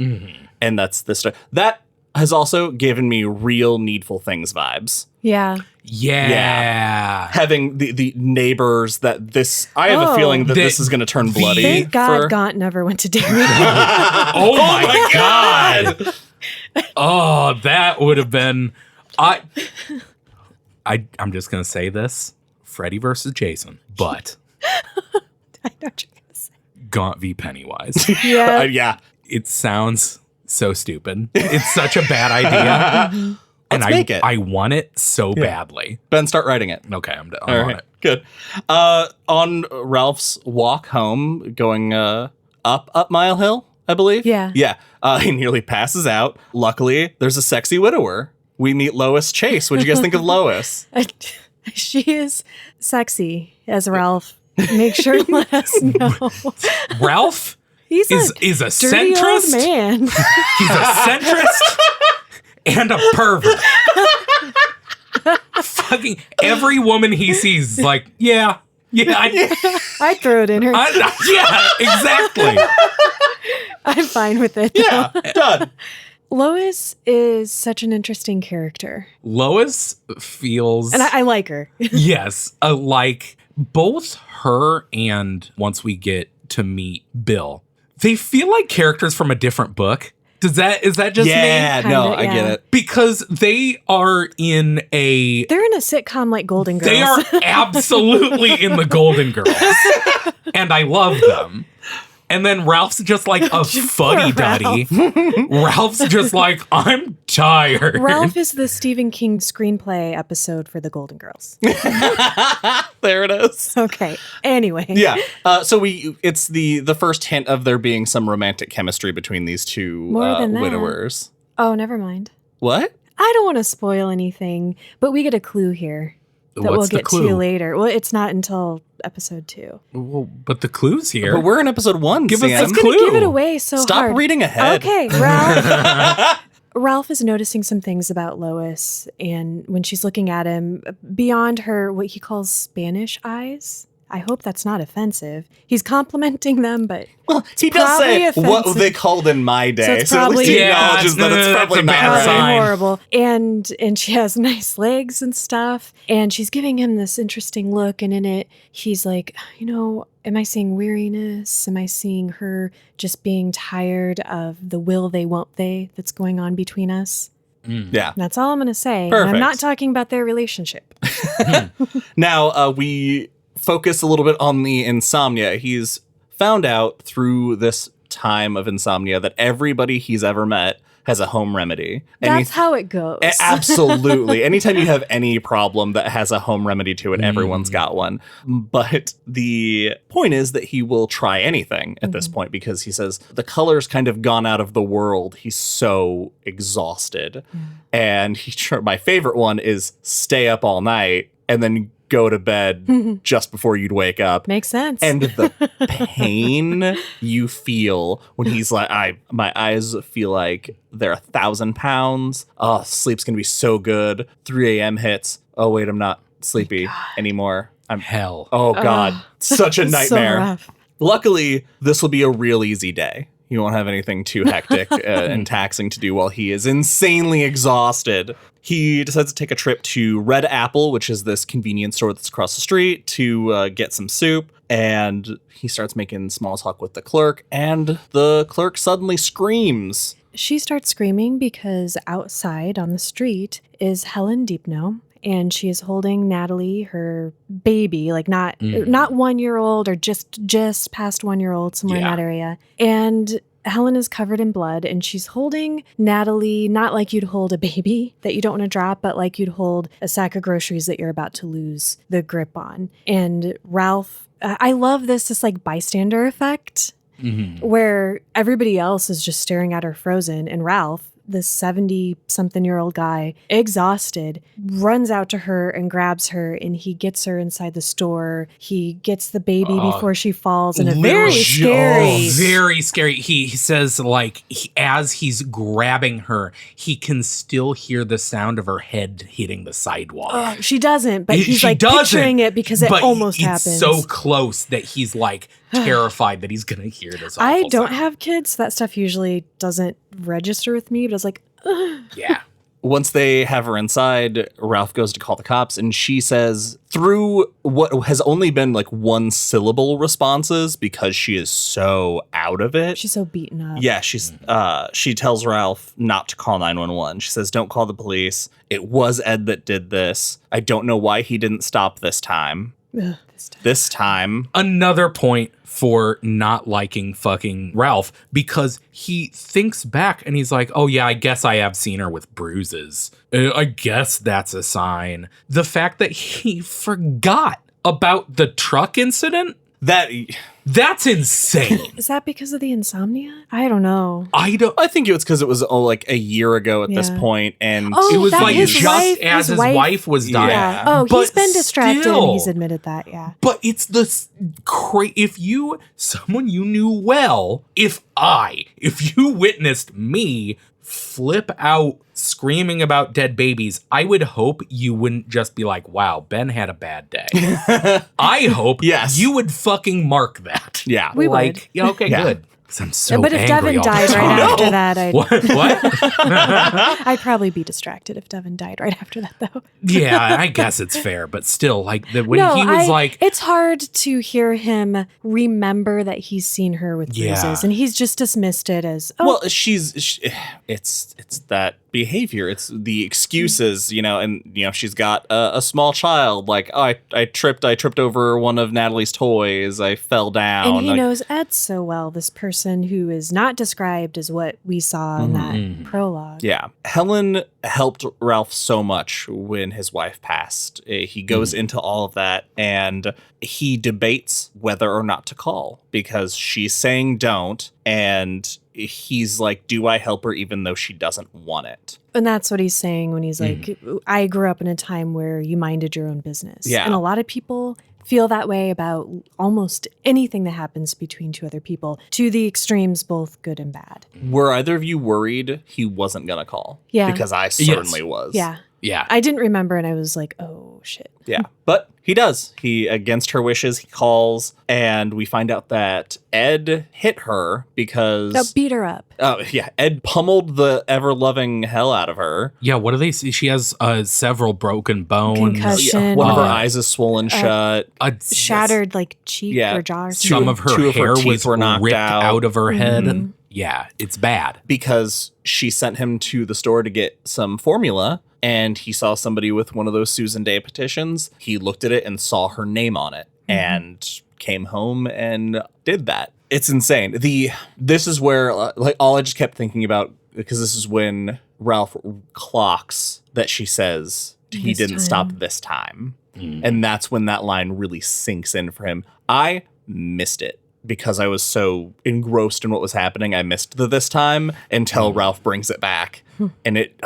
[SPEAKER 2] And that's the story. That has also given me real Needful Things vibes.
[SPEAKER 1] Yeah.
[SPEAKER 2] Having the neighbors that this, I have a feeling that this is going to turn bloody.
[SPEAKER 1] Thank God Gaunt never went to Derry.
[SPEAKER 3] Oh my God. Oh, that would have been, I'm just going to say this, Freddy versus Jason, but
[SPEAKER 1] I know what you're going to say.
[SPEAKER 3] Gaunt v. Pennywise.
[SPEAKER 1] Yeah.
[SPEAKER 2] Yeah.
[SPEAKER 3] It sounds so stupid. It's such a bad idea. And
[SPEAKER 2] Let's make it.
[SPEAKER 3] I want it so badly.
[SPEAKER 2] Ben, start writing it.
[SPEAKER 3] Okay, I'm
[SPEAKER 2] All
[SPEAKER 3] on
[SPEAKER 2] right,
[SPEAKER 3] it.
[SPEAKER 2] good. On Ralph's walk home, going up Mile Hill, I believe.
[SPEAKER 1] Yeah.
[SPEAKER 2] Yeah. He nearly passes out. Luckily, there's a sexy widower. We meet Lois Chase. What'd you guys think of Lois?
[SPEAKER 1] She is sexy, as Ralph. Make sure to let us know.
[SPEAKER 3] Ralph
[SPEAKER 1] He's
[SPEAKER 3] is a
[SPEAKER 1] dirty old
[SPEAKER 3] centrist.
[SPEAKER 1] man.
[SPEAKER 3] He's a centrist and a pervert. Fucking every woman he sees is like,
[SPEAKER 1] I'd throw it in her.
[SPEAKER 3] yeah, exactly.
[SPEAKER 1] I'm fine with it.
[SPEAKER 2] Yeah, done.
[SPEAKER 1] Lois is such an interesting character.
[SPEAKER 3] Lois feels,
[SPEAKER 1] And I like her.
[SPEAKER 3] yes, like both her and once we get to meet Bill, they feel like characters from a different book. Is that just me?
[SPEAKER 2] Yeah, no, I get it.
[SPEAKER 3] Because they are in a...
[SPEAKER 1] They're in a sitcom like Golden Girls.
[SPEAKER 3] They are absolutely in the Golden Girls. And I love them. And then Ralph's just like a fuddy-duddy. Ralph's just like, I'm tired.
[SPEAKER 1] Ralph is the Stephen King screenplay episode for the Golden Girls.
[SPEAKER 2] There it is.
[SPEAKER 1] Okay. Anyway.
[SPEAKER 2] Yeah. So it's the first hint of there being some romantic chemistry between these two
[SPEAKER 1] More than that.
[SPEAKER 2] widowers.
[SPEAKER 1] Oh, never mind.
[SPEAKER 2] What?
[SPEAKER 1] I don't want to spoil anything, but we get a clue here that
[SPEAKER 3] What's
[SPEAKER 1] we'll
[SPEAKER 3] the
[SPEAKER 1] get
[SPEAKER 3] clue?
[SPEAKER 1] to later. Well, it's not until episode 2.
[SPEAKER 3] Well, but the clue's here.
[SPEAKER 2] But we're in episode 1.
[SPEAKER 3] Give us
[SPEAKER 2] Sam.
[SPEAKER 3] a
[SPEAKER 1] It's going to
[SPEAKER 3] clue.
[SPEAKER 1] give it away so
[SPEAKER 2] Stop
[SPEAKER 1] hard.
[SPEAKER 2] reading ahead.
[SPEAKER 1] Okay, Ralph. Ralph is noticing some things about Lois, and when she's looking at him, beyond her, what he calls Spanish eyes. I hope that's not offensive. He's complimenting them, but
[SPEAKER 2] Well, he does say
[SPEAKER 1] probably
[SPEAKER 2] what
[SPEAKER 1] offensive.
[SPEAKER 2] they called in my day,
[SPEAKER 1] it's
[SPEAKER 2] so at least
[SPEAKER 1] probably-
[SPEAKER 2] he
[SPEAKER 3] Yeah,
[SPEAKER 2] acknowledges that it's probably
[SPEAKER 3] that's a
[SPEAKER 2] not
[SPEAKER 3] bad
[SPEAKER 2] right.
[SPEAKER 3] sign.
[SPEAKER 1] horrible. And she has nice legs and stuff, and she's giving him this interesting look, and in it, he's like, am I seeing weariness? Am I seeing her just being tired of the will they, won't they that's going on between us?
[SPEAKER 2] Yeah.
[SPEAKER 1] That's all I'm going to say. And
[SPEAKER 2] Perfect.
[SPEAKER 1] I'm not talking about their relationship.
[SPEAKER 2] Now, we focus a little bit on the insomnia. He's found out through this time of insomnia that everybody he's ever met has a home remedy.
[SPEAKER 1] That's how it goes.
[SPEAKER 2] Absolutely. Anytime you have any problem that has a home remedy to it, everyone's got one. But the point is that he will try anything at this point because he says the color's kind of gone out of the world. He's so exhausted. And my favorite one is stay up all night and then go to bed just before you'd wake up.
[SPEAKER 1] Makes sense.
[SPEAKER 2] And the pain you feel when he's like, my eyes feel like they're 1,000 pounds. Oh, sleep's gonna be so good. 3 a.m. hits. Oh wait, I'm not sleepy anymore. I'm
[SPEAKER 3] Hell.
[SPEAKER 2] Oh God, such a
[SPEAKER 1] So
[SPEAKER 2] nightmare.
[SPEAKER 1] rough.
[SPEAKER 2] Luckily, this will be a real easy day. You won't have anything too hectic and taxing to do while he is insanely exhausted. He decides to take a trip to Red Apple, which is this convenience store that's across the street, to get some soup. And he starts making small talk with the clerk, and the clerk suddenly screams.
[SPEAKER 1] She starts screaming because outside on the street is Helen Deepno, and she is holding Natalie, her baby, like not 1 year old or just past 1 year old, somewhere in
[SPEAKER 3] Yeah.
[SPEAKER 1] that area. And Helen is covered in blood and she's holding Natalie, not like you'd hold a baby that you don't want to drop, but like you'd hold a sack of groceries that you're about to lose the grip on. And Ralph, I love this like bystander effect where everybody else is just staring at her frozen, and Ralph, this 70-something-year-old guy, exhausted, runs out to her and grabs her, and he gets her inside the store. He gets the baby before she falls, and very
[SPEAKER 3] scary. He says, like, as he's grabbing her, he can still hear the sound of her head hitting the sidewalk.
[SPEAKER 1] She doesn't, but he's like picturing it because it almost happens.
[SPEAKER 3] It's so close that he's like terrified that he's gonna hear this.
[SPEAKER 1] I don't have kids, so that stuff usually doesn't register with me, but I was like, ugh.
[SPEAKER 3] Yeah.
[SPEAKER 2] Once they have her inside, Ralph goes to call the cops, and she says, through what has only been like one syllable responses because she is so out of it.
[SPEAKER 1] She's so beaten up.
[SPEAKER 2] Yeah, she tells Ralph not to call 911. She says, don't call the police. It was Ed that did this. I don't know why he didn't stop this time.
[SPEAKER 1] Ugh,
[SPEAKER 2] this time.
[SPEAKER 3] Another point for not liking fucking Ralph, because he thinks back and he's like, oh yeah, I guess I have seen her with bruises. I guess that's a sign. The fact that he forgot about the truck incident, that's insane.
[SPEAKER 1] Is that because of the insomnia? I don't know.
[SPEAKER 2] I think it was because it was like a year ago at this point, and
[SPEAKER 3] it was like just as his wife was dying.
[SPEAKER 1] Yeah. Oh, he's been distracted and he's admitted that, yeah.
[SPEAKER 3] But it's this if someone you knew well, if you witnessed me flip out screaming about dead babies, I would hope you wouldn't just be like, wow, Ben had a bad day. I hope you would fucking mark that.
[SPEAKER 2] Yeah.
[SPEAKER 1] We would.
[SPEAKER 3] Yeah, okay, good. I'm so
[SPEAKER 1] but if
[SPEAKER 3] angry
[SPEAKER 1] Devin died right after that,
[SPEAKER 3] What?
[SPEAKER 1] I'd probably be distracted if Devin died right after that, though.
[SPEAKER 3] Yeah, I guess it's fair, but still, like when he was like,
[SPEAKER 1] it's hard to hear him remember that he's seen her with bruises, and he's just dismissed it as
[SPEAKER 2] well. It's that behavior. It's the excuses, and she's got a small child. Like, oh, I tripped over one of Natalie's toys. I fell down.
[SPEAKER 1] And he knows Ed so well. This person who is not described as what we saw in that prologue.
[SPEAKER 2] Yeah. Helen helped Ralph so much when his wife passed. He goes into all of that, and he debates whether or not to call because she's saying don't, and he's like, do I help her even though she doesn't want it?
[SPEAKER 1] And that's what he's saying when he's like, I grew up in a time where you minded your own business.
[SPEAKER 2] Yeah.
[SPEAKER 1] And a lot of people feel that way about almost anything that happens between two other people, to the extremes, both good and bad.
[SPEAKER 2] Were either of you worried he wasn't going to call?
[SPEAKER 1] Yeah.
[SPEAKER 2] Because I certainly was.
[SPEAKER 1] Yeah.
[SPEAKER 3] Yeah.
[SPEAKER 1] I didn't remember, and I was like, oh, shit.
[SPEAKER 2] Yeah. But he does. He, against her wishes, he calls, and we find out that Ed hit her because...
[SPEAKER 1] beat her up.
[SPEAKER 2] Oh, yeah. Ed pummeled the ever-loving hell out of her.
[SPEAKER 3] Yeah, what do they see? She has several broken bones.
[SPEAKER 1] Concussion.
[SPEAKER 2] One of her eyes is swollen shut.
[SPEAKER 1] Shattered, like, cheek or jaw or something.
[SPEAKER 3] Some of her hair was
[SPEAKER 2] knocked
[SPEAKER 3] ripped out of her head. Yeah, it's bad.
[SPEAKER 2] Because she sent him to the store to get some formula, and he saw somebody with one of those Susan Day petitions. He looked at it and saw her name on it and came home and did that. It's insane. This is where all I just kept thinking about, because this is when Ralph clocks that she says he didn't stop this time. And that's when that line really sinks in for him. I missed it because I was so engrossed in what was happening. I missed this time until Ralph brings it back. And it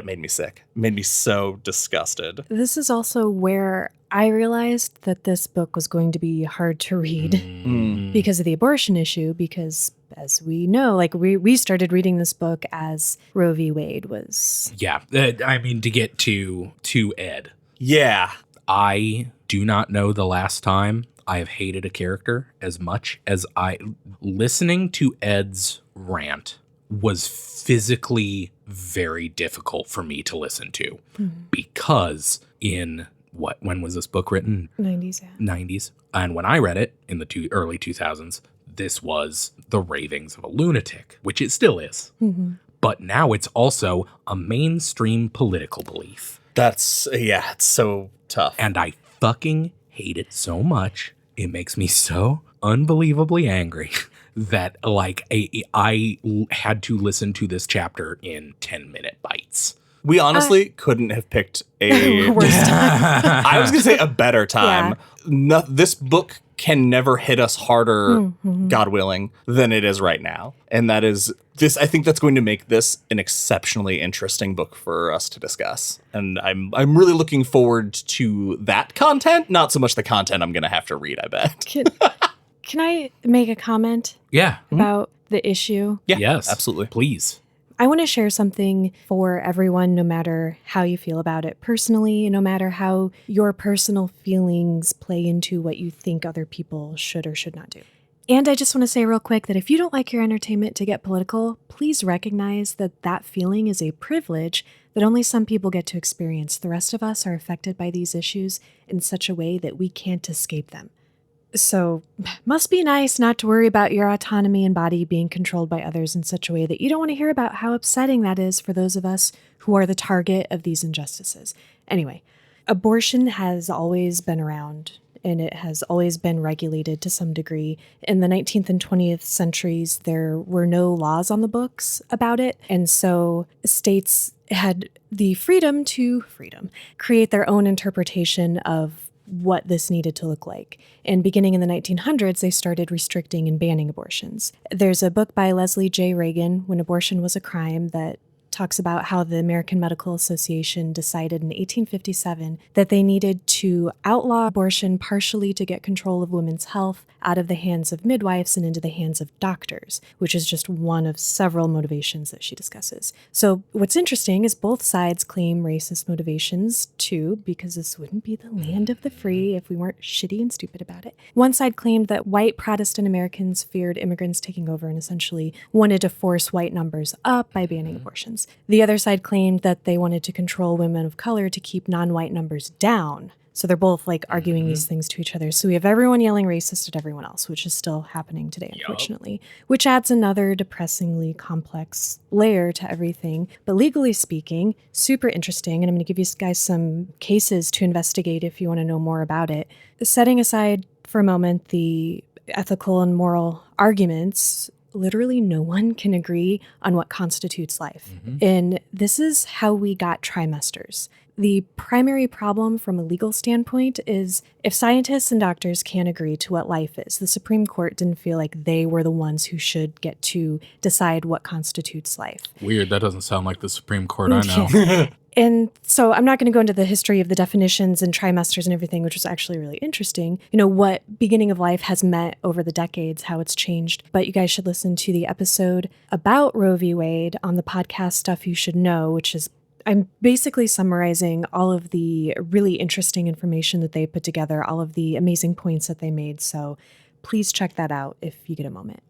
[SPEAKER 2] made me sick. It made me so disgusted.
[SPEAKER 1] This is also where I realized that this book was going to be hard to read because of the abortion issue, because as we know, like we started reading this book as Roe v. Wade was.
[SPEAKER 3] Yeah. I mean, to get to Ed.
[SPEAKER 2] Yeah.
[SPEAKER 3] I do not know the last time I have hated a character as much as listening to Ed's rant was physically very difficult for me to listen to because when was this book written?
[SPEAKER 1] 90s, yeah.
[SPEAKER 3] 90s. And when I read it in the early 2000s, this was the ravings of a lunatic, which it still is. But now it's also a mainstream political belief.
[SPEAKER 2] It's so tough.
[SPEAKER 3] And I fucking hate it so much. It makes me so unbelievably angry that like I had to listen to this chapter in 10-minute bites.
[SPEAKER 2] We honestly couldn't have picked a
[SPEAKER 1] Worst time.
[SPEAKER 2] I was going to say a better time. This book can never hit us harder, God willing, than it is right now. And that is this. I think that's going to make this an exceptionally interesting book for us to discuss. And I'm really looking forward to that content. Not so much the content I'm going to have to read, I bet.
[SPEAKER 1] Can I make a comment
[SPEAKER 3] Yeah.
[SPEAKER 1] about the issue?
[SPEAKER 2] Yeah,
[SPEAKER 3] Yes.
[SPEAKER 2] absolutely.
[SPEAKER 3] Please.
[SPEAKER 1] I want to share something for everyone, no matter how you feel about it personally, no matter how your personal feelings play into what you think other people should or should not do. And I just want to say real quick that if you don't like your entertainment to get political, please recognize that that feeling is a privilege that only some people get to experience. The rest of us are affected by these issues in such a way that we can't escape them. So, must be nice not to worry about your autonomy and body being controlled by others in such a way that you don't want to hear about how upsetting that is for those of us who are the target of these injustices. Anyway, abortion has always been around, and it has always been regulated to some degree. In the 19th and 20th centuries, there were no laws on the books about it, and so states had the freedom to create their own interpretation of what this needed to look like. And beginning in the 1900s, they started restricting and banning abortions. There's a book by Leslie J. Reagan, When Abortion Was a Crime, that talks about how the American Medical Association decided in 1857 that they needed to outlaw abortion partially to get control of women's health out of the hands of midwives and into the hands of doctors, which is just one of several motivations that she discusses. So what's interesting is both sides claim racist motivations too, because this wouldn't be the land of the free if we weren't shitty and stupid about it. One side claimed that white Protestant Americans feared immigrants taking over and essentially wanted to force white numbers up by banning abortions. The other side claimed that they wanted to control women of color to keep non-white numbers down. So they're both like arguing these things to each other. So we have everyone yelling racist at everyone else, which is still happening today, unfortunately, which adds another depressingly complex layer to everything. But legally speaking, super interesting. And I'm going to give you guys some cases to investigate if you want to know more about it. Setting aside for a moment the ethical and moral arguments, literally no one can agree on what constitutes life. And this is how we got trimesters. The primary problem from a legal standpoint is if scientists and doctors can't agree to what life is, the Supreme Court didn't feel like they were the ones who should get to decide what constitutes life.
[SPEAKER 3] Weird. That doesn't sound like the Supreme Court I know.
[SPEAKER 1] And so I'm not going to go into the history of the definitions and trimesters and everything, which was actually really interesting. You know, what beginning of life has meant over the decades, how it's changed. But you guys should listen to the episode about Roe v. Wade on the podcast Stuff You Should Know, which is I'm basically summarizing all of the really interesting information that they put together, all of the amazing points that they made. So please check that out if you get a moment.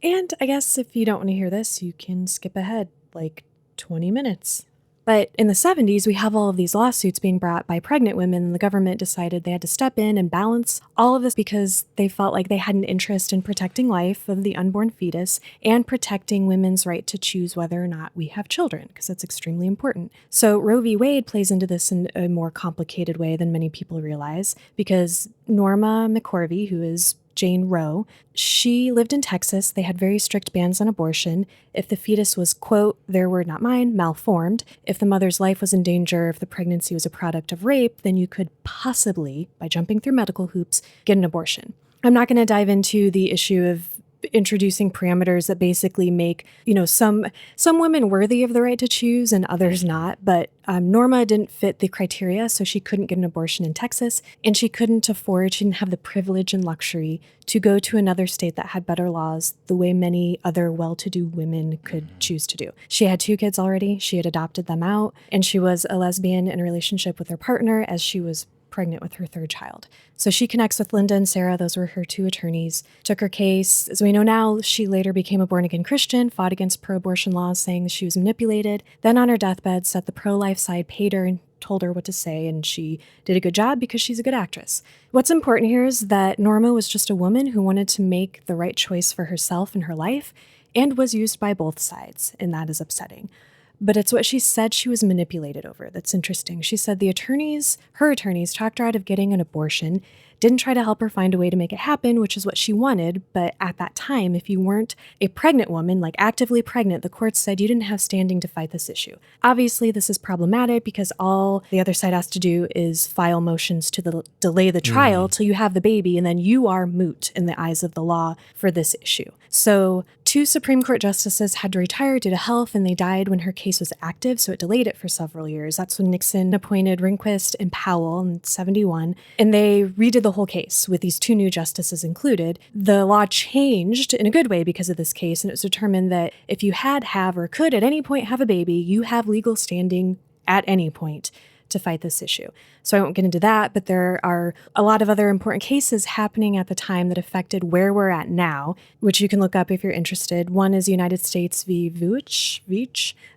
[SPEAKER 1] And I guess if you don't want to hear this, you can skip ahead like 20 minutes. But in the 70s, we have all of these lawsuits being brought by pregnant women, and the government decided they had to step in and balance all of this because they felt like they had an interest in protecting life of the unborn fetus and protecting women's right to choose whether or not we have children, because that's extremely important. So Roe v. Wade plays into this in a more complicated way than many people realize, because Norma McCorvey, who is Jane Roe, she lived in Texas. They had very strict bans on abortion. If the fetus was, quote, their word not mine, malformed, if the mother's life was in danger, if the pregnancy was a product of rape, then you could possibly, by jumping through medical hoops, get an abortion. I'm not going to dive into the issue of introducing parameters that basically make, you know, some women worthy of the right to choose and others not. But Norma didn't fit the criteria, so she couldn't get an abortion in Texas, and she didn't have the privilege and luxury to go to another state that had better laws the way many other well-to-do women could choose to do. She had 2 kids already. She had adopted them out, and she was a lesbian in a relationship with her partner as she was pregnant with her 3rd child. So she connects with Linda and Sarah. Those were her 2 attorneys, took her case. As we know now, she later became a born-again Christian, fought against pro-abortion laws, saying that she was manipulated. Then on her deathbed, said the pro-life side paid her and told her what to say, and she did a good job because she's a good actress. What's important here is that Norma was just a woman who wanted to make the right choice for herself and her life and was used by both sides, and that is upsetting. but it's what she said she was manipulated over that's interesting. She said her attorneys talked her out of getting an abortion, didn't try to help her find a way to make it happen, which is what she wanted. But at that time, if you weren't a pregnant woman, like actively pregnant, the courts said you didn't have standing to fight this issue. Obviously, this is problematic because all the other side has to do is file motions to delay the trial till you have the baby, and then you are moot in the eyes of the law for this issue. So 2 Supreme Court justices had to retire due to health, and they died when her case was active, so it delayed it for several years. That's when Nixon appointed Rehnquist and Powell in 1971, and they redid the whole case with these 2 new justices included. The law changed in a good way because of this case, and it was determined that if you have or could at any point have a baby, you have legal standing at any point to fight this issue. So I won't get into that, but there are a lot of other important cases happening at the time that affected where we're at now, which you can look up if you're interested. One is United States v. Veach.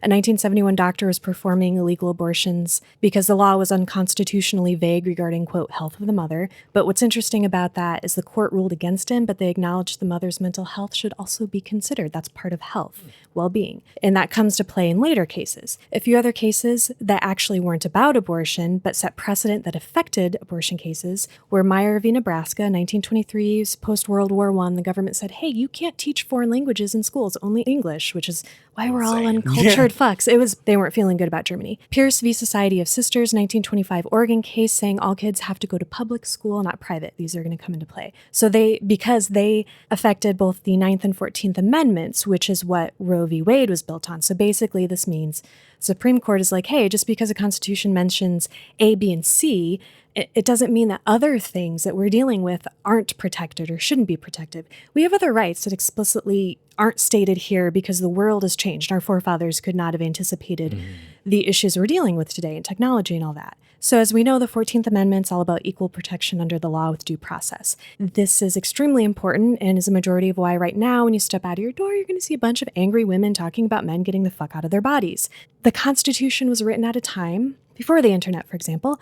[SPEAKER 1] A 1971 doctor was performing illegal abortions because the law was unconstitutionally vague regarding, quote, health of the mother. But what's interesting about that is the court ruled against him, but they acknowledged the mother's mental health should also be considered. That's part of health, well-being. And that comes to play in later cases. A few other cases that actually weren't about abortion, but set precedent that affected abortion cases were Meyer v. Nebraska, 1923, post-World War I. The government said, hey, you can't teach foreign languages in schools, only English, which is why we're all uncultured fucks. They weren't feeling good about Germany. Pierce v. Society of Sisters, 1925 Oregon case saying all kids have to go to public school, not private. These are going to come into play. So because they affected both the 9th and 14th Amendments, which is what Roe v. Wade was built on. So basically this means Supreme Court is like, hey, just because a constitution mentions A, B, and C, it doesn't mean that other things that we're dealing with aren't protected or shouldn't be protected. We have other rights that explicitly aren't stated here because the world has changed. Our forefathers could not have anticipated the issues we're dealing with today and technology and all that. So as we know, the 14th Amendment is all about equal protection under the law with due process. This is extremely important and is a majority of why right now when you step out of your door, you're going to see a bunch of angry women talking about men getting the fuck out of their bodies. The Constitution was written at a time before the internet, for example,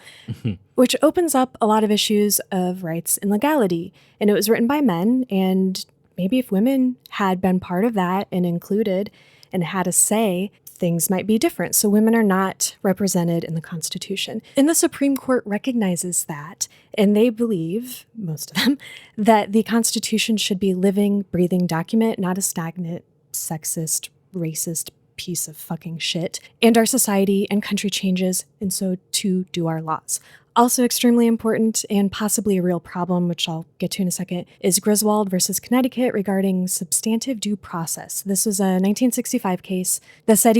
[SPEAKER 1] which opens up a lot of issues of rights and legality. And it was written by men, and maybe if women had been part of that and included and had a say, things might be different. So women are not represented in the Constitution. And the Supreme Court recognizes that, and they believe, most of them, that the Constitution should be a living, breathing document, not a stagnant, sexist, racist piece of fucking shit. And our society and country changes, and so too do our laws. Also extremely important and possibly a real problem, which I'll get to in a second, is Griswold versus Connecticut regarding substantive due process. This was a 1965 case that said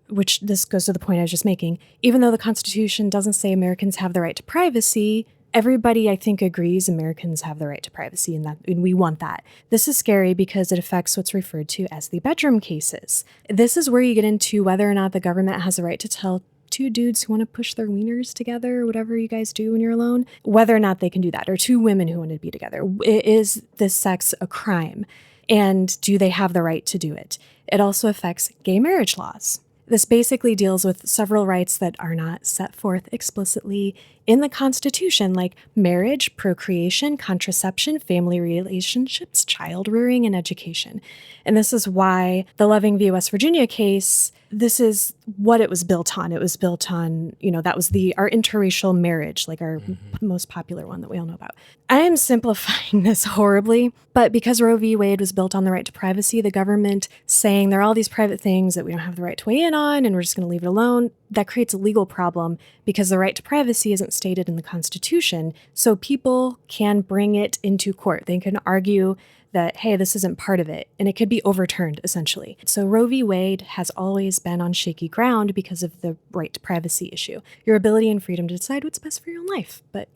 [SPEAKER 1] which this goes to the point I was just making, even though the Constitution doesn't say Americans have the right to privacy, everybody, I think, agrees Americans have the right to privacy, and we want that. This is scary because it affects what's referred to as the bedroom cases. This is where you get into whether or not the government has the right to tell 2 dudes who want to push their wieners together, or whatever you guys do when you're alone, whether or not they can do that, or 2 women who want to be together. Is this sex a crime? And do they have the right to do it? It also affects gay marriage laws. This basically deals with several rights that are not set forth explicitly in the Constitution, like marriage, procreation, contraception, family relationships, child rearing, and education. And this is why the Loving v. West Virginia case, this is what it was built on. It was built on, that was our interracial marriage, like our most popular one that we all know about. I am simplifying this horribly, but because Roe v. Wade was built on the right to privacy, the government saying there are all these private things that we don't have the right to weigh in on and we're just going to leave it alone, that creates a legal problem because the right to privacy isn't stated in the Constitution. So people can bring it into court. They can argue that, hey, this isn't part of it, and it could be overturned, essentially. So Roe v. Wade has always been on shaky ground because of the right to privacy issue, your ability and freedom to decide what's best for your own life. But,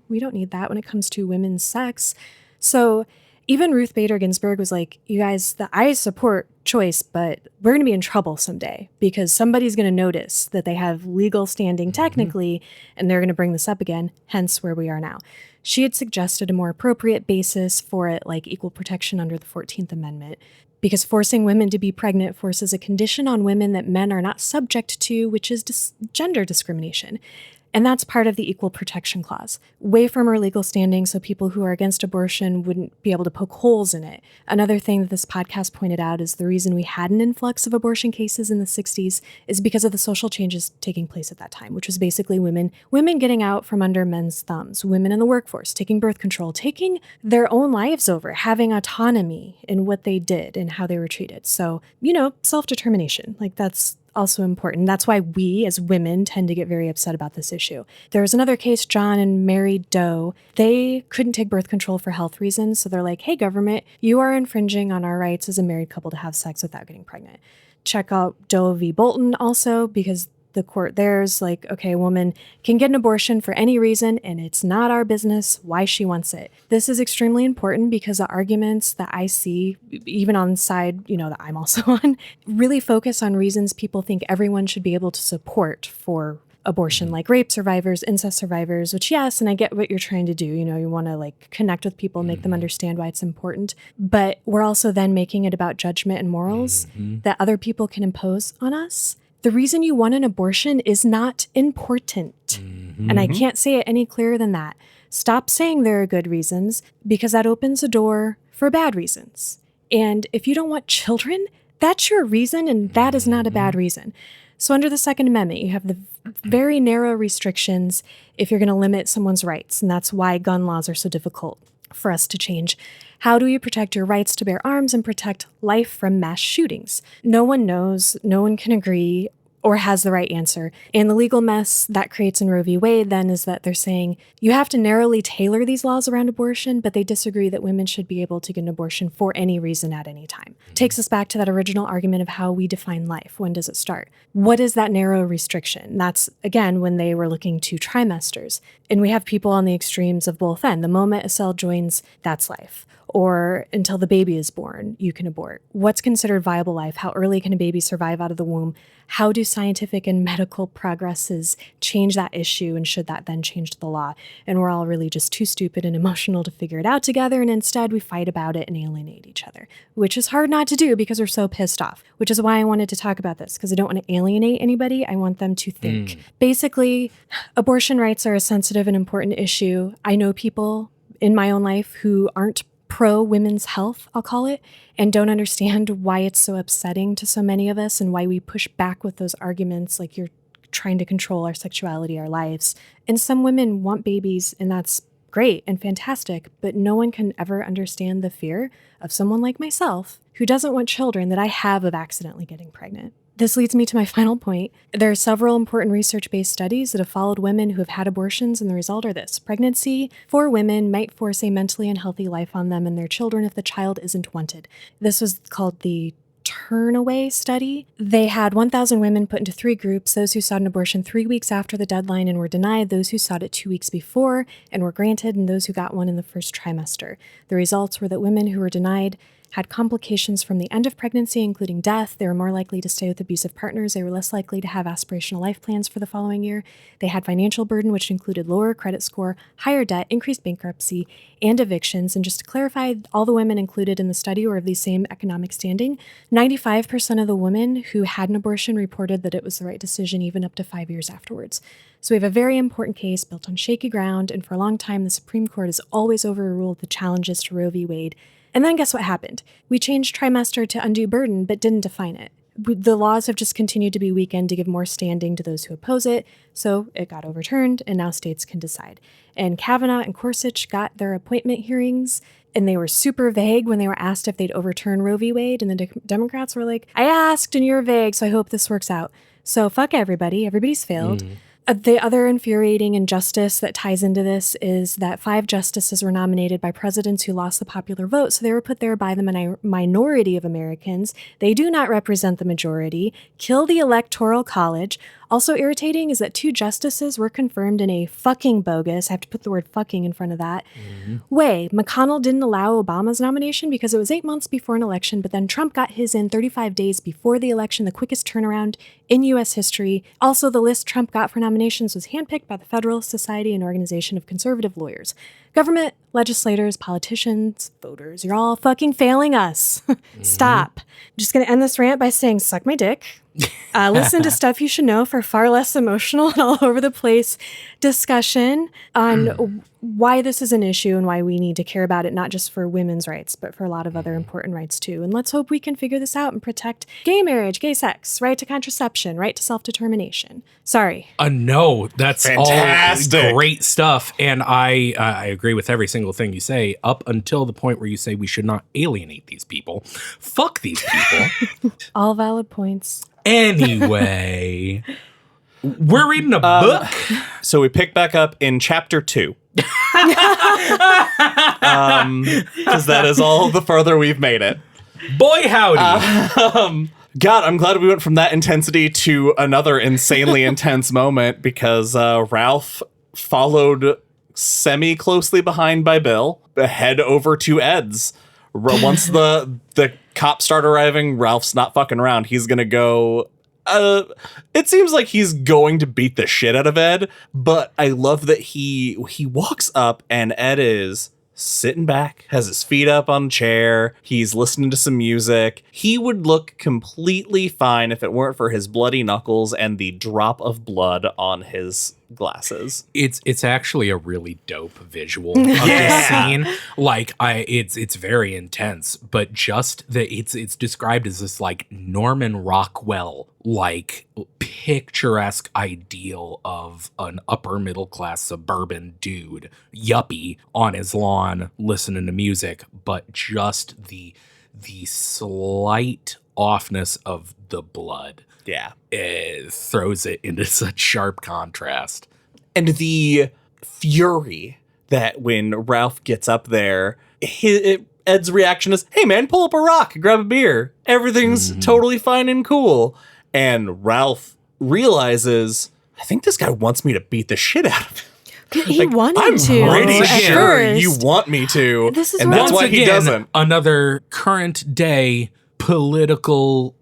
[SPEAKER 1] we don't need that when it comes to women's sex. So even Ruth Bader Ginsburg was like, you guys, I support choice, but we're going to be in trouble someday because somebody's going to notice that they have legal standing technically, and they're going to bring this up again, hence where we are now. She had suggested a more appropriate basis for it, like equal protection under the 14th Amendment, because forcing women to be pregnant forces a condition on women that men are not subject to, which is gender discrimination. And that's part of the Equal Protection Clause. Way firmer legal standing so people who are against abortion wouldn't be able to poke holes in it. Another thing that this podcast pointed out is the reason we had an influx of abortion cases in the 60s is because of the social changes taking place at that time, which was basically women getting out from under men's thumbs, women in the workforce, taking birth control, taking their own lives over, having autonomy in what they did and how they were treated. So, self-determination, like that's also important. That's why we as women tend to get very upset about this issue. There was another case, John and Mary Doe. They couldn't take birth control for health reasons. So they're like, hey, government, you are infringing on our rights as a married couple to have sex without getting pregnant. Check out Doe v. Bolton also, because the court there's like, okay, a woman can get an abortion for any reason, and it's not our business why she wants it. This is extremely important because the arguments that I see, even on the side, that I'm also on, really focus on reasons people think everyone should be able to support for abortion, like rape survivors, incest survivors, which yes, and I get what you're trying to do. You want to like connect with people, make them understand why it's important. But we're also then making it about judgment and morals that other people can impose on us. The reason you want an abortion is not important. And I can't say it any clearer than that. Stop saying there are good reasons, because that opens a door for bad reasons. And if you don't want children, that's your reason, and that is not a bad reason. So under the Second Amendment, you have the very narrow restrictions if you're going to limit someone's rights. And that's why gun laws are so difficult for us to change. How do you protect your rights to bear arms and protect life from mass shootings? No one knows, no one can agree or has the right answer. And the legal mess that creates in Roe v. Wade then is that they're saying you have to narrowly tailor these laws around abortion, but they disagree that women should be able to get an abortion for any reason at any time. Takes us back to that original argument of how we define life. When does it start? What is that narrow restriction? That's, again, when they were looking to trimesters. And we have people on the extremes of both ends. The moment a cell joins, that's life. Or until the baby is born, you can abort. What's considered viable life? How early can a baby survive out of the womb? How do scientific and medical progresses change that issue, and should that then change the law? And we're all really just too stupid and emotional to figure it out together, and instead we fight about it and alienate each other, which is hard not to do because we're so pissed off, which is why I wanted to talk about this, because I don't want to alienate anybody. I want them to think. Basically, abortion rights are a sensitive and important issue. I know people in my own life who aren't pro women's health, I'll call it, and don't understand why it's so upsetting to so many of us and why we push back with those arguments like you're trying to control our sexuality, our lives. And some women want babies, and that's great and fantastic, but no one can ever understand the fear of someone like myself who doesn't want children that I have of accidentally getting pregnant. This leads me to my final point. There are several important research-based studies that have followed women who have had abortions, and the result are this. Pregnancy for women might force a mentally unhealthy life on them and their children if the child isn't wanted. This was called the Turnaway study. They had 1,000 women put into 3 groups, those who sought an abortion 3 weeks after the deadline and were denied, those who sought it 2 weeks before and were granted, and those who got one in the first trimester. The results were that women who were denied had complications from the end of pregnancy, including death. They were more likely to stay with abusive partners. They were less likely to have aspirational life plans for the following year. They had financial burden, which included lower credit score, higher debt, increased bankruptcy, and evictions. And just to clarify, all the women included in the study were of the same economic standing. 95% of the women who had an abortion reported that it was the right decision, even up to 5 years afterwards. So we have a very important case built on shaky ground, and for a long time, the Supreme Court has always overruled the challenges to Roe v. Wade. And then guess what happened? We changed trimester to undue burden, but didn't define it. The laws have just continued to be weakened to give more standing to those who oppose it, so it got overturned, and now states can decide. And Kavanaugh and Gorsuch got their appointment hearings, and they were super vague when they were asked if they'd overturn Roe v. Wade, and the Democrats were like, I asked, and you're vague, so I hope this works out. So fuck everybody. Everybody's failed. The other infuriating injustice that ties into this is that 5 justices were nominated by presidents who lost the popular vote, so they were put there by the minority of Americans. They do not represent the majority. Kill the Electoral College. Also irritating is that 2 justices were confirmed in a fucking bogus, I have to put the word fucking in front of that, way. McConnell didn't allow Obama's nomination because it was 8 months before an election, but then Trump got his in 35 days before the election, the quickest turnaround in U.S. history. Also, the list Trump got for nominations was handpicked by the Federalist Society, an organization of conservative lawyers. Government, legislators, politicians, voters, you're all fucking failing us. Stop. I'm just going to end this rant by saying, suck my dick. Listen to Stuff You Should Know for far less emotional and all over the place discussion on why this is an issue and why we need to care about it, not just for women's rights, but for a lot of other important rights too. And let's hope we can figure this out and protect gay marriage, gay sex, right to contraception, right to self-determination. Sorry.
[SPEAKER 3] No, that's
[SPEAKER 2] Fantastic.
[SPEAKER 3] all great stuff. And I agree with every single thing you say up until the point where you say we should not alienate these people. Fuck these people.
[SPEAKER 1] All valid points.
[SPEAKER 3] Anyway, we're reading a book.
[SPEAKER 2] So we pick back up in chapter 2. Because that is all the further we've made it.
[SPEAKER 3] Boy, howdy.
[SPEAKER 2] God, I'm glad we went from that intensity to another insanely intense moment because Ralph followed semi-closely behind by Bill, head over to Ed's. Once the cops start arriving, Ralph's not fucking around. He's going to go... it seems like he's going to beat the shit out of Ed, but I love that he walks up and Ed is sitting back, has his feet up on a chair. He's listening to some music. He would look completely fine if it weren't for his bloody knuckles and the drop of blood on his glasses.
[SPEAKER 3] It's actually a really dope visual of this scene. Like it's very intense, but just that it's described as this like Norman Rockwell like picturesque ideal of an upper middle class suburban dude, yuppie, on his lawn listening to music, but just the slight offness of the blood.
[SPEAKER 2] Yeah.
[SPEAKER 3] It throws it into such sharp contrast.
[SPEAKER 2] And the fury that when Ralph gets up there, Ed's reaction is, hey man, pull up a rock, grab a beer. Everything's totally fine and cool. And Ralph realizes, I think this guy wants me to beat the shit out of him.
[SPEAKER 1] He wanted
[SPEAKER 2] I'm
[SPEAKER 1] to.
[SPEAKER 2] pretty
[SPEAKER 1] at
[SPEAKER 2] sure
[SPEAKER 1] first.
[SPEAKER 2] you want me to.
[SPEAKER 1] This is
[SPEAKER 2] and
[SPEAKER 1] what-
[SPEAKER 2] that's why
[SPEAKER 3] Once
[SPEAKER 2] he
[SPEAKER 3] again,
[SPEAKER 2] doesn't.
[SPEAKER 3] Another current day political.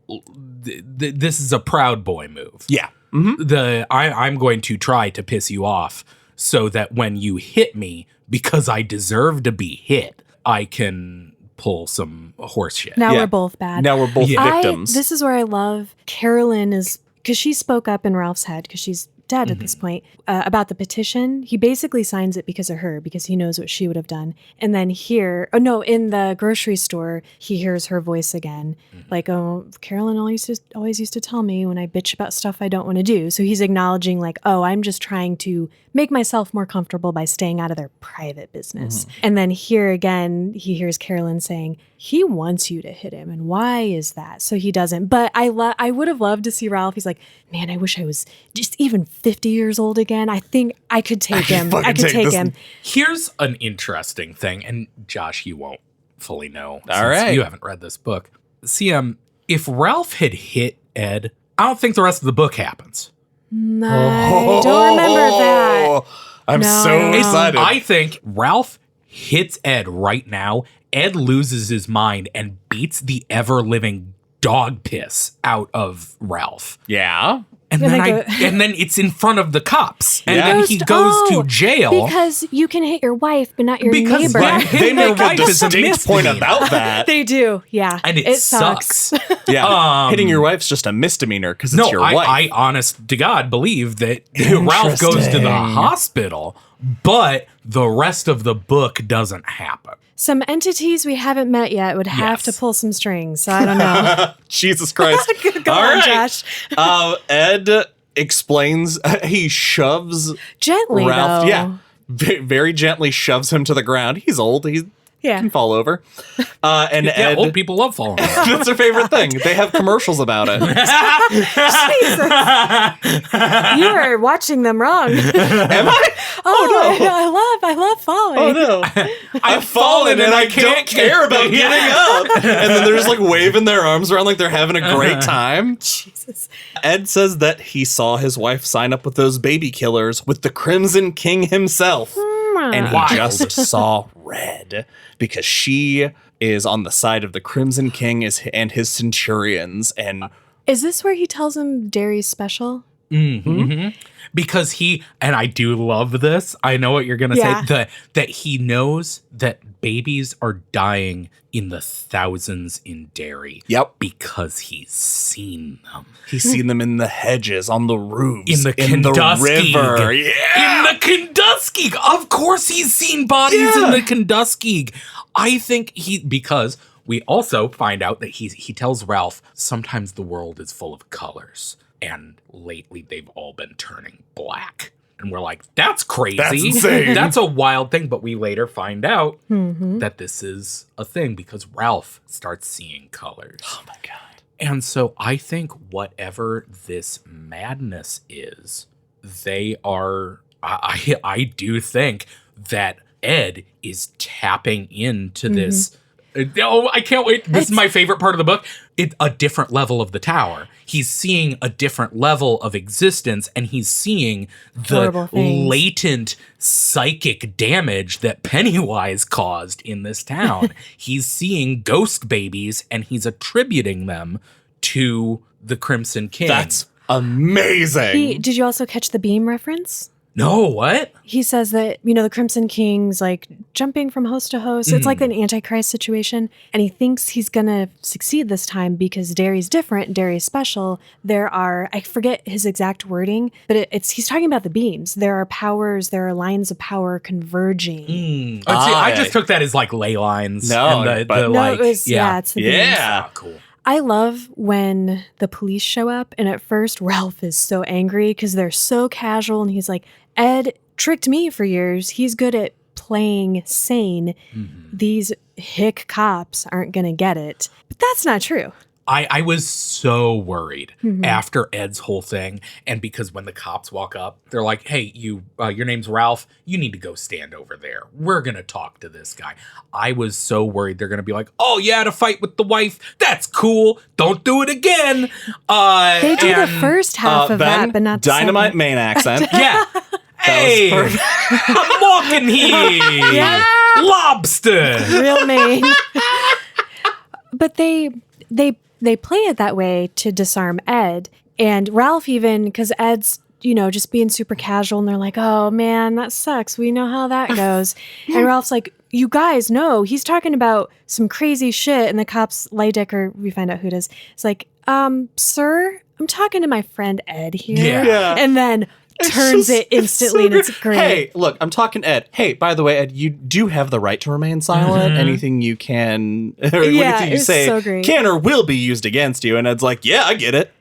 [SPEAKER 3] This is a Proud Boy move.
[SPEAKER 2] Yeah.
[SPEAKER 3] I'm going to try to piss you off so that when you hit me, because I deserve to be hit, I can pull some horse shit.
[SPEAKER 1] Now
[SPEAKER 2] Yeah.
[SPEAKER 1] we're both bad.
[SPEAKER 2] Now we're both victims.
[SPEAKER 1] This is where I love Carolyn is because she spoke up in Ralph's head because she's dead at this point about the petition. He basically signs it because of her, because he knows what she would have done. And then here, in the grocery store, he hears her voice again. Like, oh, Carolyn always used to tell me when I bitch about stuff I don't want to do. So he's acknowledging like, oh, I'm just trying to make myself more comfortable by staying out of their private business. And then here again, he hears Carolyn saying, he wants you to hit him. And why is that? So he doesn't. But I would have loved to see Ralph. He's like, man, I wish I was just even 50 years old again. I think I could take him. I could take him.
[SPEAKER 3] Here's an interesting thing, and Josh, you won't fully know.
[SPEAKER 2] All right.
[SPEAKER 3] You haven't read this book. See, if Ralph had hit Ed, I don't think the rest of the book happens.
[SPEAKER 1] I don't remember that.
[SPEAKER 2] I'm
[SPEAKER 1] No,
[SPEAKER 2] so
[SPEAKER 1] I don't.
[SPEAKER 2] excited.
[SPEAKER 3] I think Ralph hits Ed right now. Ed loses his mind and beats the ever-living dog piss out of Ralph.
[SPEAKER 2] yeah.
[SPEAKER 3] And
[SPEAKER 1] And
[SPEAKER 3] then
[SPEAKER 1] they go-
[SPEAKER 3] and then it's in front of the cops. And
[SPEAKER 2] Yeah.
[SPEAKER 3] then he goes to jail.
[SPEAKER 1] Because you can hit your wife, but not your
[SPEAKER 3] Because
[SPEAKER 1] neighbor.
[SPEAKER 3] Yeah,
[SPEAKER 2] They
[SPEAKER 3] hitting
[SPEAKER 2] make
[SPEAKER 3] your
[SPEAKER 2] a
[SPEAKER 3] wife is a
[SPEAKER 2] distinct point
[SPEAKER 3] misdemeanor.
[SPEAKER 2] about that.
[SPEAKER 1] They do, yeah.
[SPEAKER 3] And it sucks.
[SPEAKER 2] Yeah. Hitting your wife's just a misdemeanor because it's
[SPEAKER 3] No,
[SPEAKER 2] your
[SPEAKER 3] I
[SPEAKER 2] wife.
[SPEAKER 3] honest to God believe that Ralph goes to the
[SPEAKER 2] Interesting.
[SPEAKER 3] hospital, but the rest of the book doesn't happen.
[SPEAKER 1] Some entities we haven't met yet would have
[SPEAKER 3] Yes.
[SPEAKER 1] to pull some strings. So I don't know.
[SPEAKER 2] Jesus Christ.
[SPEAKER 1] Go
[SPEAKER 2] All
[SPEAKER 1] on,
[SPEAKER 2] right.
[SPEAKER 1] Josh.
[SPEAKER 2] Ed explains, he shoves
[SPEAKER 1] Gently,
[SPEAKER 2] Ralph.
[SPEAKER 1] though.
[SPEAKER 2] Yeah. Very gently shoves him to the ground. He's old. He
[SPEAKER 1] Yeah.
[SPEAKER 2] can fall over. And
[SPEAKER 3] Yeah,
[SPEAKER 2] Ed,
[SPEAKER 3] old people love falling.
[SPEAKER 2] that's their favorite thing. They have commercials about it.
[SPEAKER 1] You are watching them wrong.
[SPEAKER 2] Am I?
[SPEAKER 1] Oh,
[SPEAKER 2] no.
[SPEAKER 1] I love falling.
[SPEAKER 2] Oh no. I've fallen and I don't care about getting up. And then they're just like waving their arms around like they're having a great time.
[SPEAKER 1] Jesus.
[SPEAKER 2] Ed says that he saw his wife sign up with those baby killers with the Crimson King himself. And he
[SPEAKER 3] Wild.
[SPEAKER 2] just saw red because she is on the side of the Crimson King and his centurions. And
[SPEAKER 1] Is this where he tells him Derry's special?
[SPEAKER 3] Because and I do love this. I know what you're going to say. That he knows that babies are dying in the thousands in Derry.
[SPEAKER 2] Yep.
[SPEAKER 3] Because he's seen them.
[SPEAKER 2] He's seen them in the hedges, on the roofs,
[SPEAKER 3] in the
[SPEAKER 2] river. Yeah.
[SPEAKER 3] In the Kenduskeag. Of course he's seen bodies in the Kenduskeag. I think because we also find out that he tells Ralph, sometimes the world is full of colors. And lately they've all been turning black. And we're like, that's crazy.
[SPEAKER 2] That's insane.
[SPEAKER 3] That's a wild thing. But we later find out that this is a thing because Ralph starts seeing colors.
[SPEAKER 2] Oh my God.
[SPEAKER 3] And so I think whatever this madness is, they are, I do think that Ed is tapping into this. Oh, I can't wait. This is my favorite part of the book. It's a different level of the tower. He's seeing a different level of existence, and he's seeing the latent psychic damage that Pennywise caused in this town. He's seeing ghost babies, and he's attributing them to the Crimson King.
[SPEAKER 2] That's amazing.
[SPEAKER 1] Did you also catch the beam reference?
[SPEAKER 3] No, what?
[SPEAKER 1] He says that, the Crimson King's like jumping from host to host. It's like an Antichrist situation. And he thinks he's going to succeed this time because Derry's different. Derry's special. There are, I forget his exact wording, but he's talking about the beams. There are powers, there are lines of power converging.
[SPEAKER 3] I just took that as like ley lines.
[SPEAKER 2] No,
[SPEAKER 3] and
[SPEAKER 1] it's the beams.
[SPEAKER 2] Yeah.
[SPEAKER 3] Oh, cool.
[SPEAKER 1] I love when the police show up, and at first Ralph is so angry because they're so casual, and he's like, Ed tricked me for years. He's good at playing sane. These hick cops aren't going to get it. But that's not true.
[SPEAKER 3] I was so worried after Ed's whole thing. And because when the cops walk up, they're like, hey, your name's Ralph. You need to go stand over there. We're going to talk to this guy. I was so worried they're going to be like, oh, you had a fight with the wife. That's cool. Don't do it again.
[SPEAKER 1] They do the first half of that, but not the
[SPEAKER 2] Dynamite
[SPEAKER 1] second.
[SPEAKER 2] Maine accent.
[SPEAKER 3] Yeah. Hey, I'm walking here.
[SPEAKER 1] Yeah.
[SPEAKER 3] Lobster.
[SPEAKER 1] Real Maine. But they play it that way to disarm Ed. And Ralph even, because Ed's, just being super casual, and they're like, oh man, that sucks. We know how that goes. And Ralph's like, you guys know, he's talking about some crazy shit. And the cops, Lydecker, we find out who it is. It's like, sir, I'm talking to my friend Ed here.
[SPEAKER 2] Yeah.
[SPEAKER 1] And then turns it instantly, and it's great.
[SPEAKER 2] Hey, look, I'm talking Ed. Hey, by the way, Ed, you do have the right to remain silent. Anything you can, or anything you say
[SPEAKER 1] so great.
[SPEAKER 2] can or will be used against you. And Ed's like, yeah, I get it.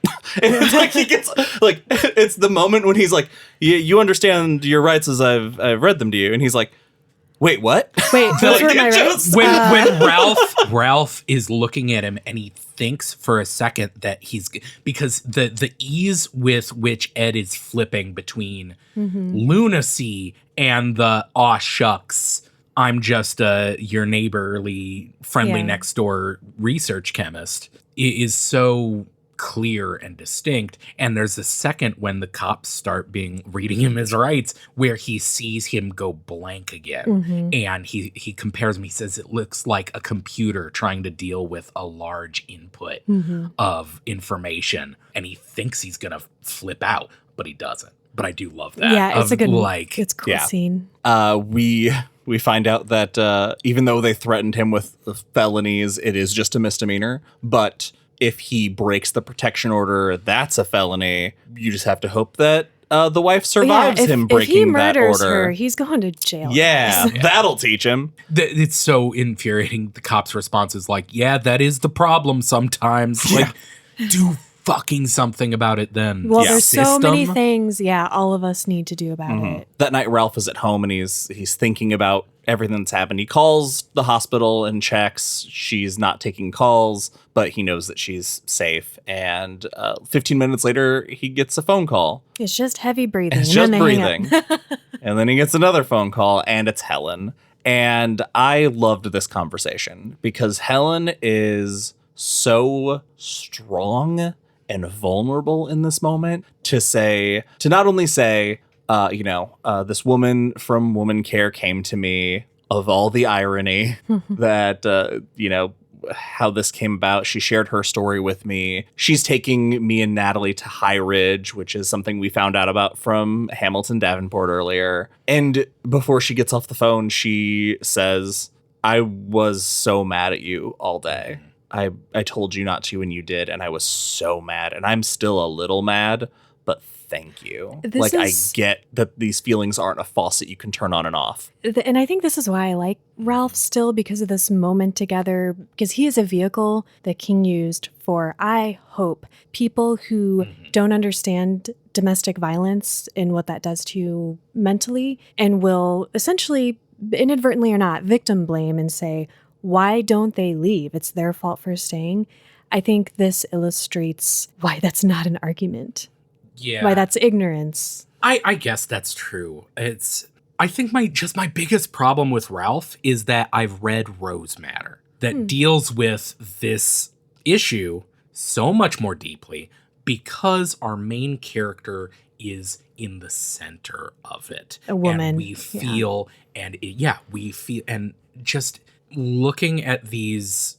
[SPEAKER 2] And it's like he gets like, it's the moment when he's like, you understand your rights as I've read them to you, and he's like, wait, what?
[SPEAKER 1] Wait, those were my rights?
[SPEAKER 3] When Ralph is looking at him and he thinks for a second that because the ease with which Ed is flipping between lunacy and the aw shucks, I'm just your neighborly friendly next door research chemist is so clear and distinct. And there's a second when the cops start reading him his rights where he sees him go blank again. And he compares him. He says it looks like a computer trying to deal with a large input of information. And he thinks he's going to flip out, but he doesn't. But I do love that.
[SPEAKER 1] Yeah, it's a good, it's a cool
[SPEAKER 2] yeah.
[SPEAKER 1] scene.
[SPEAKER 2] We find out that even though they threatened him with felonies, it is just a misdemeanor. But if he breaks the protection order, that's a felony. You just have to hope that the wife survives him breaking that order. If he murders
[SPEAKER 1] her, he's going to jail.
[SPEAKER 2] Yeah, that'll teach him.
[SPEAKER 3] It's so infuriating. The cop's response is like, yeah, that is the problem sometimes. Like, do fucking something about it then.
[SPEAKER 1] Well, there's so many things, all of us need to do about it.
[SPEAKER 2] That night, Ralph is at home and he's thinking about everything that's happened. He calls the hospital and checks. She's not taking calls, but he knows that she's safe. And 15 minutes later, he gets a phone call.
[SPEAKER 1] It's just heavy breathing.
[SPEAKER 2] It's just breathing. And then he gets another phone call, and it's Helen. And I loved this conversation because Helen is so strong and vulnerable in this moment to not only say, this woman from Woman Care came to me, of all the irony that, how this came about. She shared her story with me. She's taking me and Natalie to High Ridge, which is something we found out about from Hamilton Davenport earlier. And before she gets off the phone, she says, I was so mad at you all day. I told you not to and you did, and I was so mad. And I'm still a little mad, but thank you. I get that these feelings aren't a faucet you can turn on and off.
[SPEAKER 1] And I think this is why I like Ralph still, because of this moment together, because he is a vehicle that King used for, I hope, people who don't understand domestic violence and what that does to you mentally, and will essentially, inadvertently or not, victim blame and say, why don't they leave? It's their fault for staying. I think this illustrates why that's not an argument.
[SPEAKER 3] Yeah.
[SPEAKER 1] Why that's ignorance.
[SPEAKER 3] I guess that's true. I think my biggest problem with Ralph is that I've read Rose Matter that deals with this issue so much more deeply because our main character is in the center of it.
[SPEAKER 1] A woman.
[SPEAKER 3] And we feel, and just looking at these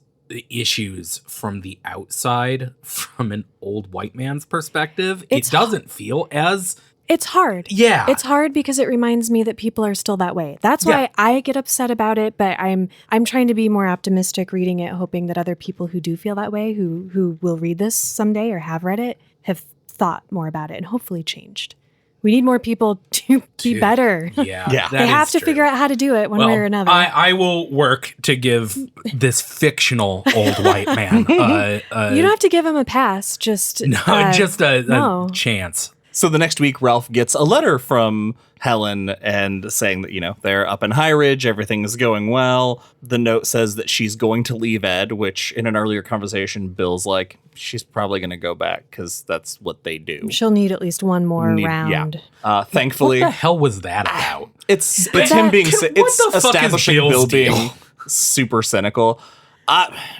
[SPEAKER 3] issues from the outside, from an old white man's perspective, it doesn't feel as...
[SPEAKER 1] It's hard.
[SPEAKER 3] Yeah.
[SPEAKER 1] It's hard because it reminds me that people are still that way. That's why I get upset about it, but I'm trying to be more optimistic reading it, hoping that other people who do feel that way, who will read this someday or have read it, have thought more about it and hopefully changed. We need more people to be better.
[SPEAKER 3] Yeah.
[SPEAKER 1] They have to figure out how to do it one way or another.
[SPEAKER 3] I will work to give this fictional old white man
[SPEAKER 1] you don't have to give him a pass, just
[SPEAKER 3] a chance.
[SPEAKER 2] So the next week, Ralph gets a letter from Helen and saying that, they're up in High Ridge, everything is going well. The note says that she's going to leave Ed, which in an earlier conversation, Bill's like, she's probably going to go back because that's what they do.
[SPEAKER 1] She'll need at least one more round.
[SPEAKER 2] Yeah. Thankfully.
[SPEAKER 3] What the hell was that about?
[SPEAKER 2] It's him being, it's establishing Bill
[SPEAKER 3] deal?
[SPEAKER 2] being super cynical.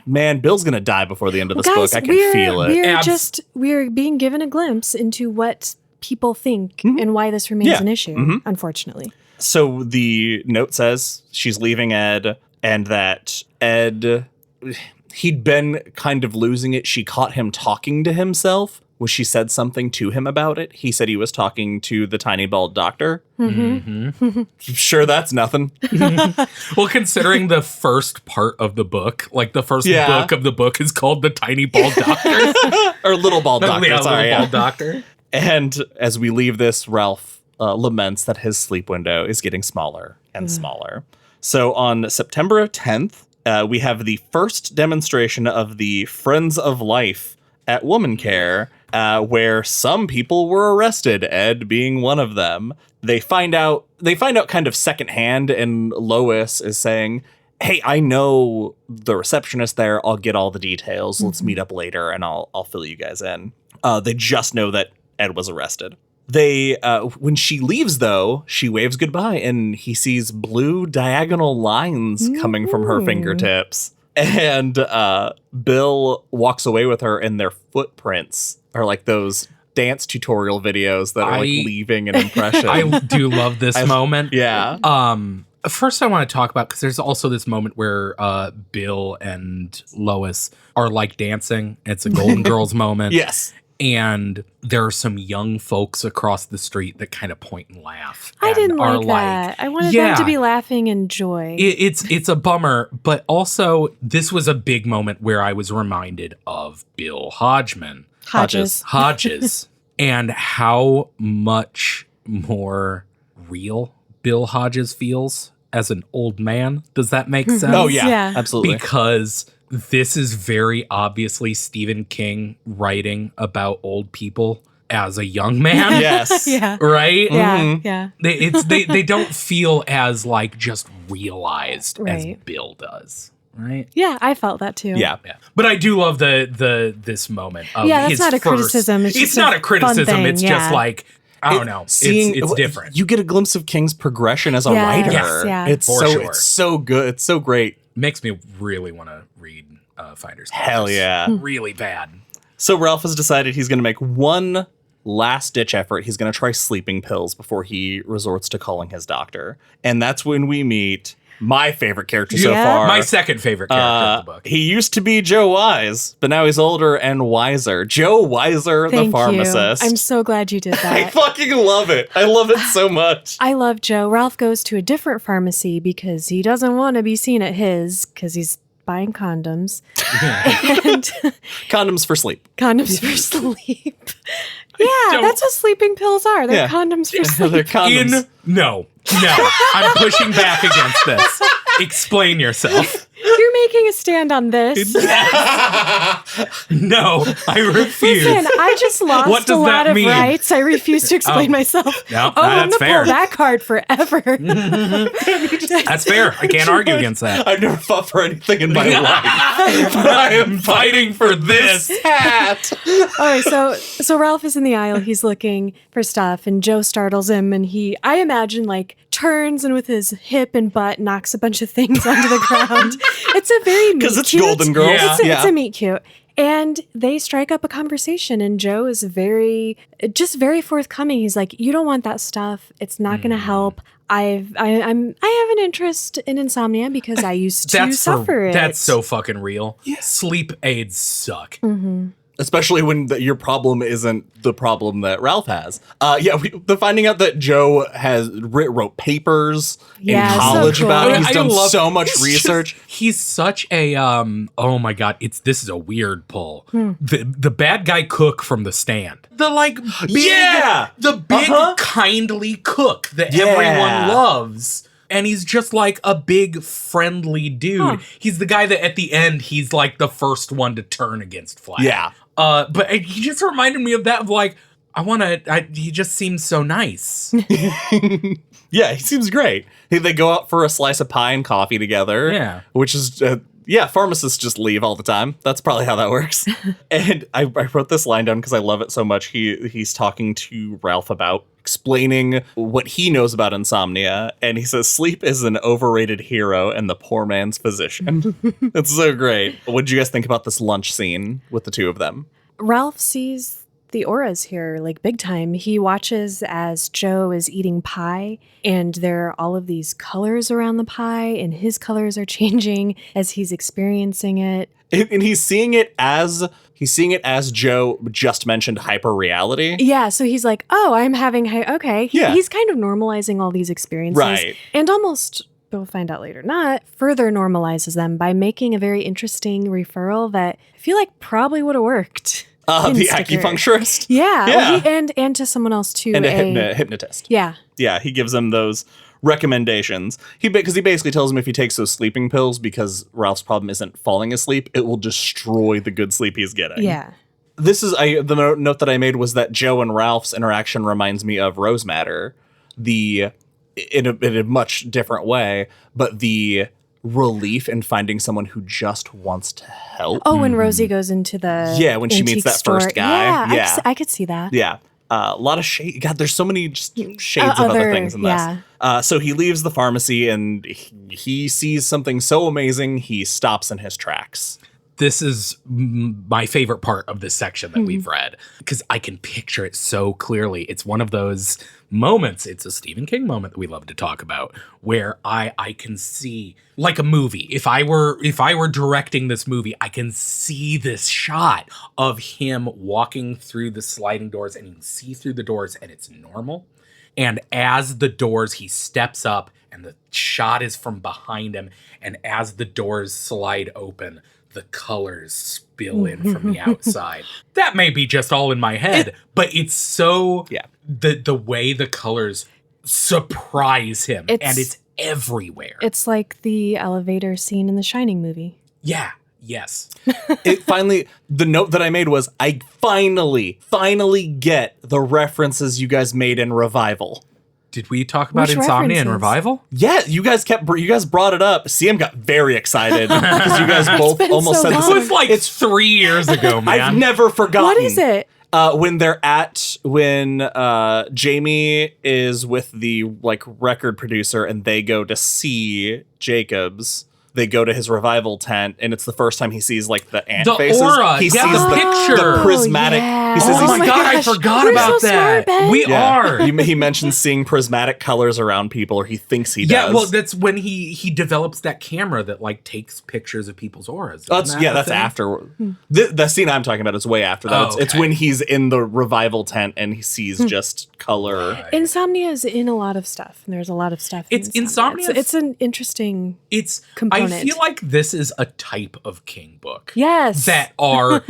[SPEAKER 2] Man, Bill's going to die before the end of this book. I can feel it.
[SPEAKER 1] We're being given a glimpse into what people think and why this remains an issue, unfortunately.
[SPEAKER 2] So the note says she's leaving Ed and that Ed, he'd been kind of losing it. She caught him talking to himself when she said something to him about it. He said he was talking to the tiny bald doctor. Sure, that's nothing.
[SPEAKER 3] Well, considering the first part of the book, like the first book of the book is called The Tiny Bald Doctor.
[SPEAKER 2] Or Little Bald Doctor.
[SPEAKER 3] Little Bald Doctor.
[SPEAKER 2] And as we leave this, Ralph laments that his sleep window is getting smaller and smaller. So on September 10th, we have the first demonstration of the Friends of Life at Woman Care, where some people were arrested, Ed being one of them. They find out kind of secondhand, and Lois is saying, hey, I know the receptionist there. I'll get all the details. Let's meet up later and I'll fill you guys in. They just know that Ed was arrested. They, when she leaves though, she waves goodbye and he sees blue diagonal lines coming from her fingertips. And Bill walks away with her and their footprints are like those dance tutorial videos that are like leaving an impression.
[SPEAKER 3] I do love this moment.
[SPEAKER 2] Yeah.
[SPEAKER 3] First I want to talk about, because there's also this moment where Bill and Lois are like dancing. It's a Golden Girls moment.
[SPEAKER 2] Yes.
[SPEAKER 3] And there are some young folks across the street that kind of point and laugh.
[SPEAKER 1] I didn't like that. I wanted them to be laughing in joy.
[SPEAKER 3] It's a bummer, but also this was a big moment where I was reminded of Bill Hodges. And how much more real Bill Hodges feels as an old man. Does that make sense?
[SPEAKER 2] Oh, yeah. Absolutely.
[SPEAKER 3] Because this is very obviously Stephen King writing about old people as a young man.
[SPEAKER 2] Yes.
[SPEAKER 1] Yeah.
[SPEAKER 3] Right?
[SPEAKER 1] Yeah.
[SPEAKER 3] They don't feel as like just realized as Bill does. Right?
[SPEAKER 1] Yeah, I felt that too.
[SPEAKER 3] Yeah. But I do love this moment of
[SPEAKER 1] that's not a criticism.
[SPEAKER 3] It's not a criticism. It's just like, I don't know. It's different.
[SPEAKER 2] You get a glimpse of King's progression as a writer.
[SPEAKER 1] Yes, yeah.
[SPEAKER 2] It's so good. It's so great.
[SPEAKER 3] Makes me really want to read Finders Keepers.
[SPEAKER 2] Hell yeah.
[SPEAKER 3] Really bad.
[SPEAKER 2] So Ralph has decided he's going to make one last-ditch effort, he's going to try sleeping pills before he resorts to calling his doctor. And that's when we meet my favorite character so far.
[SPEAKER 3] My second favorite character of the book.
[SPEAKER 2] He used to be Joe Wise, but now he's older and wiser. Joe Weiser, the pharmacist.
[SPEAKER 1] I'm so glad you did that.
[SPEAKER 2] I fucking love it. I love it so much.
[SPEAKER 1] I love Joe. Ralph goes to a different pharmacy because he doesn't want to be seen at his because he's buying condoms. And
[SPEAKER 2] Condoms for sleep.
[SPEAKER 1] condoms for sleep. Yeah, that's what sleeping pills are. They're condoms for sleep.
[SPEAKER 2] They're condoms.
[SPEAKER 3] No, I'm pushing back against this. Explain yourself.
[SPEAKER 1] You're making a stand on this.
[SPEAKER 3] No, I refuse.
[SPEAKER 1] Listen, I just lost
[SPEAKER 3] What does
[SPEAKER 1] a lot
[SPEAKER 3] that
[SPEAKER 1] of
[SPEAKER 3] mean?
[SPEAKER 1] rights. I refuse to explain myself.
[SPEAKER 3] No,
[SPEAKER 1] I'm
[SPEAKER 3] that's
[SPEAKER 1] gonna
[SPEAKER 3] fair.
[SPEAKER 1] pull that card forever.
[SPEAKER 3] That's fair. I can't argue against that.
[SPEAKER 2] I've never fought for anything in my life. But I am fighting for this hat.
[SPEAKER 1] Okay, so Ralph is in the aisle. He's looking for stuff, and Joe startles him, and I imagine, like, turns and with his hip and butt knocks a bunch of things onto the ground. It's a very meet
[SPEAKER 2] Because it's
[SPEAKER 1] cute.
[SPEAKER 2] Golden Girls.
[SPEAKER 3] Yeah.
[SPEAKER 1] It's a meet cute. And they strike up a conversation, and Joe is very forthcoming. He's like, "You don't want that stuff. It's not going to help. I have an interest in insomnia because I used to suffer it."
[SPEAKER 3] That's so fucking real. Yeah. Sleep aids suck.
[SPEAKER 2] Especially when your problem isn't the problem that Ralph has. The finding out that Joe has wrote papers in college
[SPEAKER 1] so cool.
[SPEAKER 2] about it. He's
[SPEAKER 3] I
[SPEAKER 2] done
[SPEAKER 3] love-
[SPEAKER 2] so much research.
[SPEAKER 3] He's such a oh my god, this is a weird pull. The bad guy cook from The Stand. The big kindly cook that everyone loves. And he's just like a big friendly dude. He's the guy that at the end he's like the first one to turn against Flash.
[SPEAKER 2] Yeah.
[SPEAKER 3] But he just reminded me of that, of like, he just seems so nice.
[SPEAKER 2] Yeah, he seems great. They go out for a slice of pie and coffee together.
[SPEAKER 3] Yeah.
[SPEAKER 2] Which is, pharmacists just leave all the time. That's probably how that works. And I wrote this line down because I love it so much. He's talking to Ralph about explaining what he knows about insomnia. And he says, sleep is an overrated hero and the poor man's physician. It's so great. What did you guys think about this lunch scene with the two of them?
[SPEAKER 1] Ralph sees the auras here, like, big time. He watches as Joe is eating pie, and there are all of these colors around the pie, and his colors are changing as he's experiencing it.
[SPEAKER 2] And he's seeing it as Joe just mentioned hyper reality.
[SPEAKER 1] Yeah, so he's like, "Oh, I'm having He's kind of normalizing all these experiences,
[SPEAKER 2] Right.
[SPEAKER 1] And almost, we'll find out later, not further normalizes them by making a very interesting referral that I feel like probably would have worked.
[SPEAKER 2] The acupuncturist.
[SPEAKER 1] Yeah.
[SPEAKER 2] Yeah.
[SPEAKER 1] And to someone else too.
[SPEAKER 2] And a hypnotist.
[SPEAKER 1] Yeah.
[SPEAKER 2] Yeah, he gives them those recommendations. Because he basically tells him if he takes those sleeping pills, because Ralph's problem isn't falling asleep, it will destroy the good sleep he's getting.
[SPEAKER 1] Yeah.
[SPEAKER 2] This is the note that I made was that Joe and Ralph's interaction reminds me of Rose Matter, in a much different way, but the relief in finding someone who just wants to help.
[SPEAKER 1] Oh, when Rosie goes into the
[SPEAKER 2] when she meets that
[SPEAKER 1] store.
[SPEAKER 2] first guy.
[SPEAKER 1] Yeah. I could see that.
[SPEAKER 2] Yeah. A lot of shade. God, there's so many just shades of other things in this. So he leaves the pharmacy and he sees something so amazing, he stops in his tracks.
[SPEAKER 3] This is my favorite part of this section that we've read, because I can picture it so clearly. It's one of those moments, it's a Stephen King moment that we love to talk about, where I can see, like a movie. If I were directing this movie, I can see this shot of him walking through the sliding doors, and you can see through the doors and it's normal. And as the doors, he steps up and the shot is from behind him. And as the doors slide open, the colors spill in from the outside. That may be just all in my head, but it's so the way the colors surprise him, and it's everywhere.
[SPEAKER 1] It's like the elevator scene in the Shining movie.
[SPEAKER 3] Yeah. Yes.
[SPEAKER 2] The note that I made was, I finally get the references you guys made in Revival.
[SPEAKER 3] Did we talk about
[SPEAKER 1] Which
[SPEAKER 3] Insomnia and
[SPEAKER 1] references?
[SPEAKER 3] Revival?
[SPEAKER 2] Yeah, you guys brought it up. CM got very excied because you guys both
[SPEAKER 1] been
[SPEAKER 2] almost
[SPEAKER 1] so
[SPEAKER 2] said
[SPEAKER 1] long.
[SPEAKER 3] It was like 3 years ago, man.
[SPEAKER 2] I've never forgotten.
[SPEAKER 1] What is it?
[SPEAKER 2] When Jamie is with the record producer and they go to see Jacobs they go to his revival tent, and it's the first time he sees like the ant
[SPEAKER 3] The
[SPEAKER 2] faces.
[SPEAKER 3] aura,
[SPEAKER 2] He
[SPEAKER 3] yeah,
[SPEAKER 2] sees
[SPEAKER 3] the picture.
[SPEAKER 2] the prismatic.
[SPEAKER 1] Yeah.
[SPEAKER 2] He says
[SPEAKER 3] Oh my god, I
[SPEAKER 1] gosh.
[SPEAKER 3] forgot
[SPEAKER 1] We're
[SPEAKER 3] about
[SPEAKER 1] so
[SPEAKER 3] that.
[SPEAKER 1] smart, Ben.
[SPEAKER 3] We are.
[SPEAKER 2] He mentions seeing prismatic colors around people, or he thinks he does.
[SPEAKER 3] Yeah, well, that's when he develops that camera that like takes pictures of people's auras. Isn't that a
[SPEAKER 2] that's
[SPEAKER 3] thing?
[SPEAKER 2] after. The scene I'm talking about is way after that.
[SPEAKER 3] Oh,
[SPEAKER 2] It's
[SPEAKER 3] okay.
[SPEAKER 2] when he's in the revival tent and he sees just color.
[SPEAKER 3] Right.
[SPEAKER 1] Insomnia is in a lot of stuff, and there's a lot of stuff.
[SPEAKER 3] It's Insomnia.
[SPEAKER 1] It's an interesting.
[SPEAKER 3] It's.
[SPEAKER 1] Component.
[SPEAKER 3] I feel like this is a type of King book.
[SPEAKER 1] Yes.
[SPEAKER 3] That are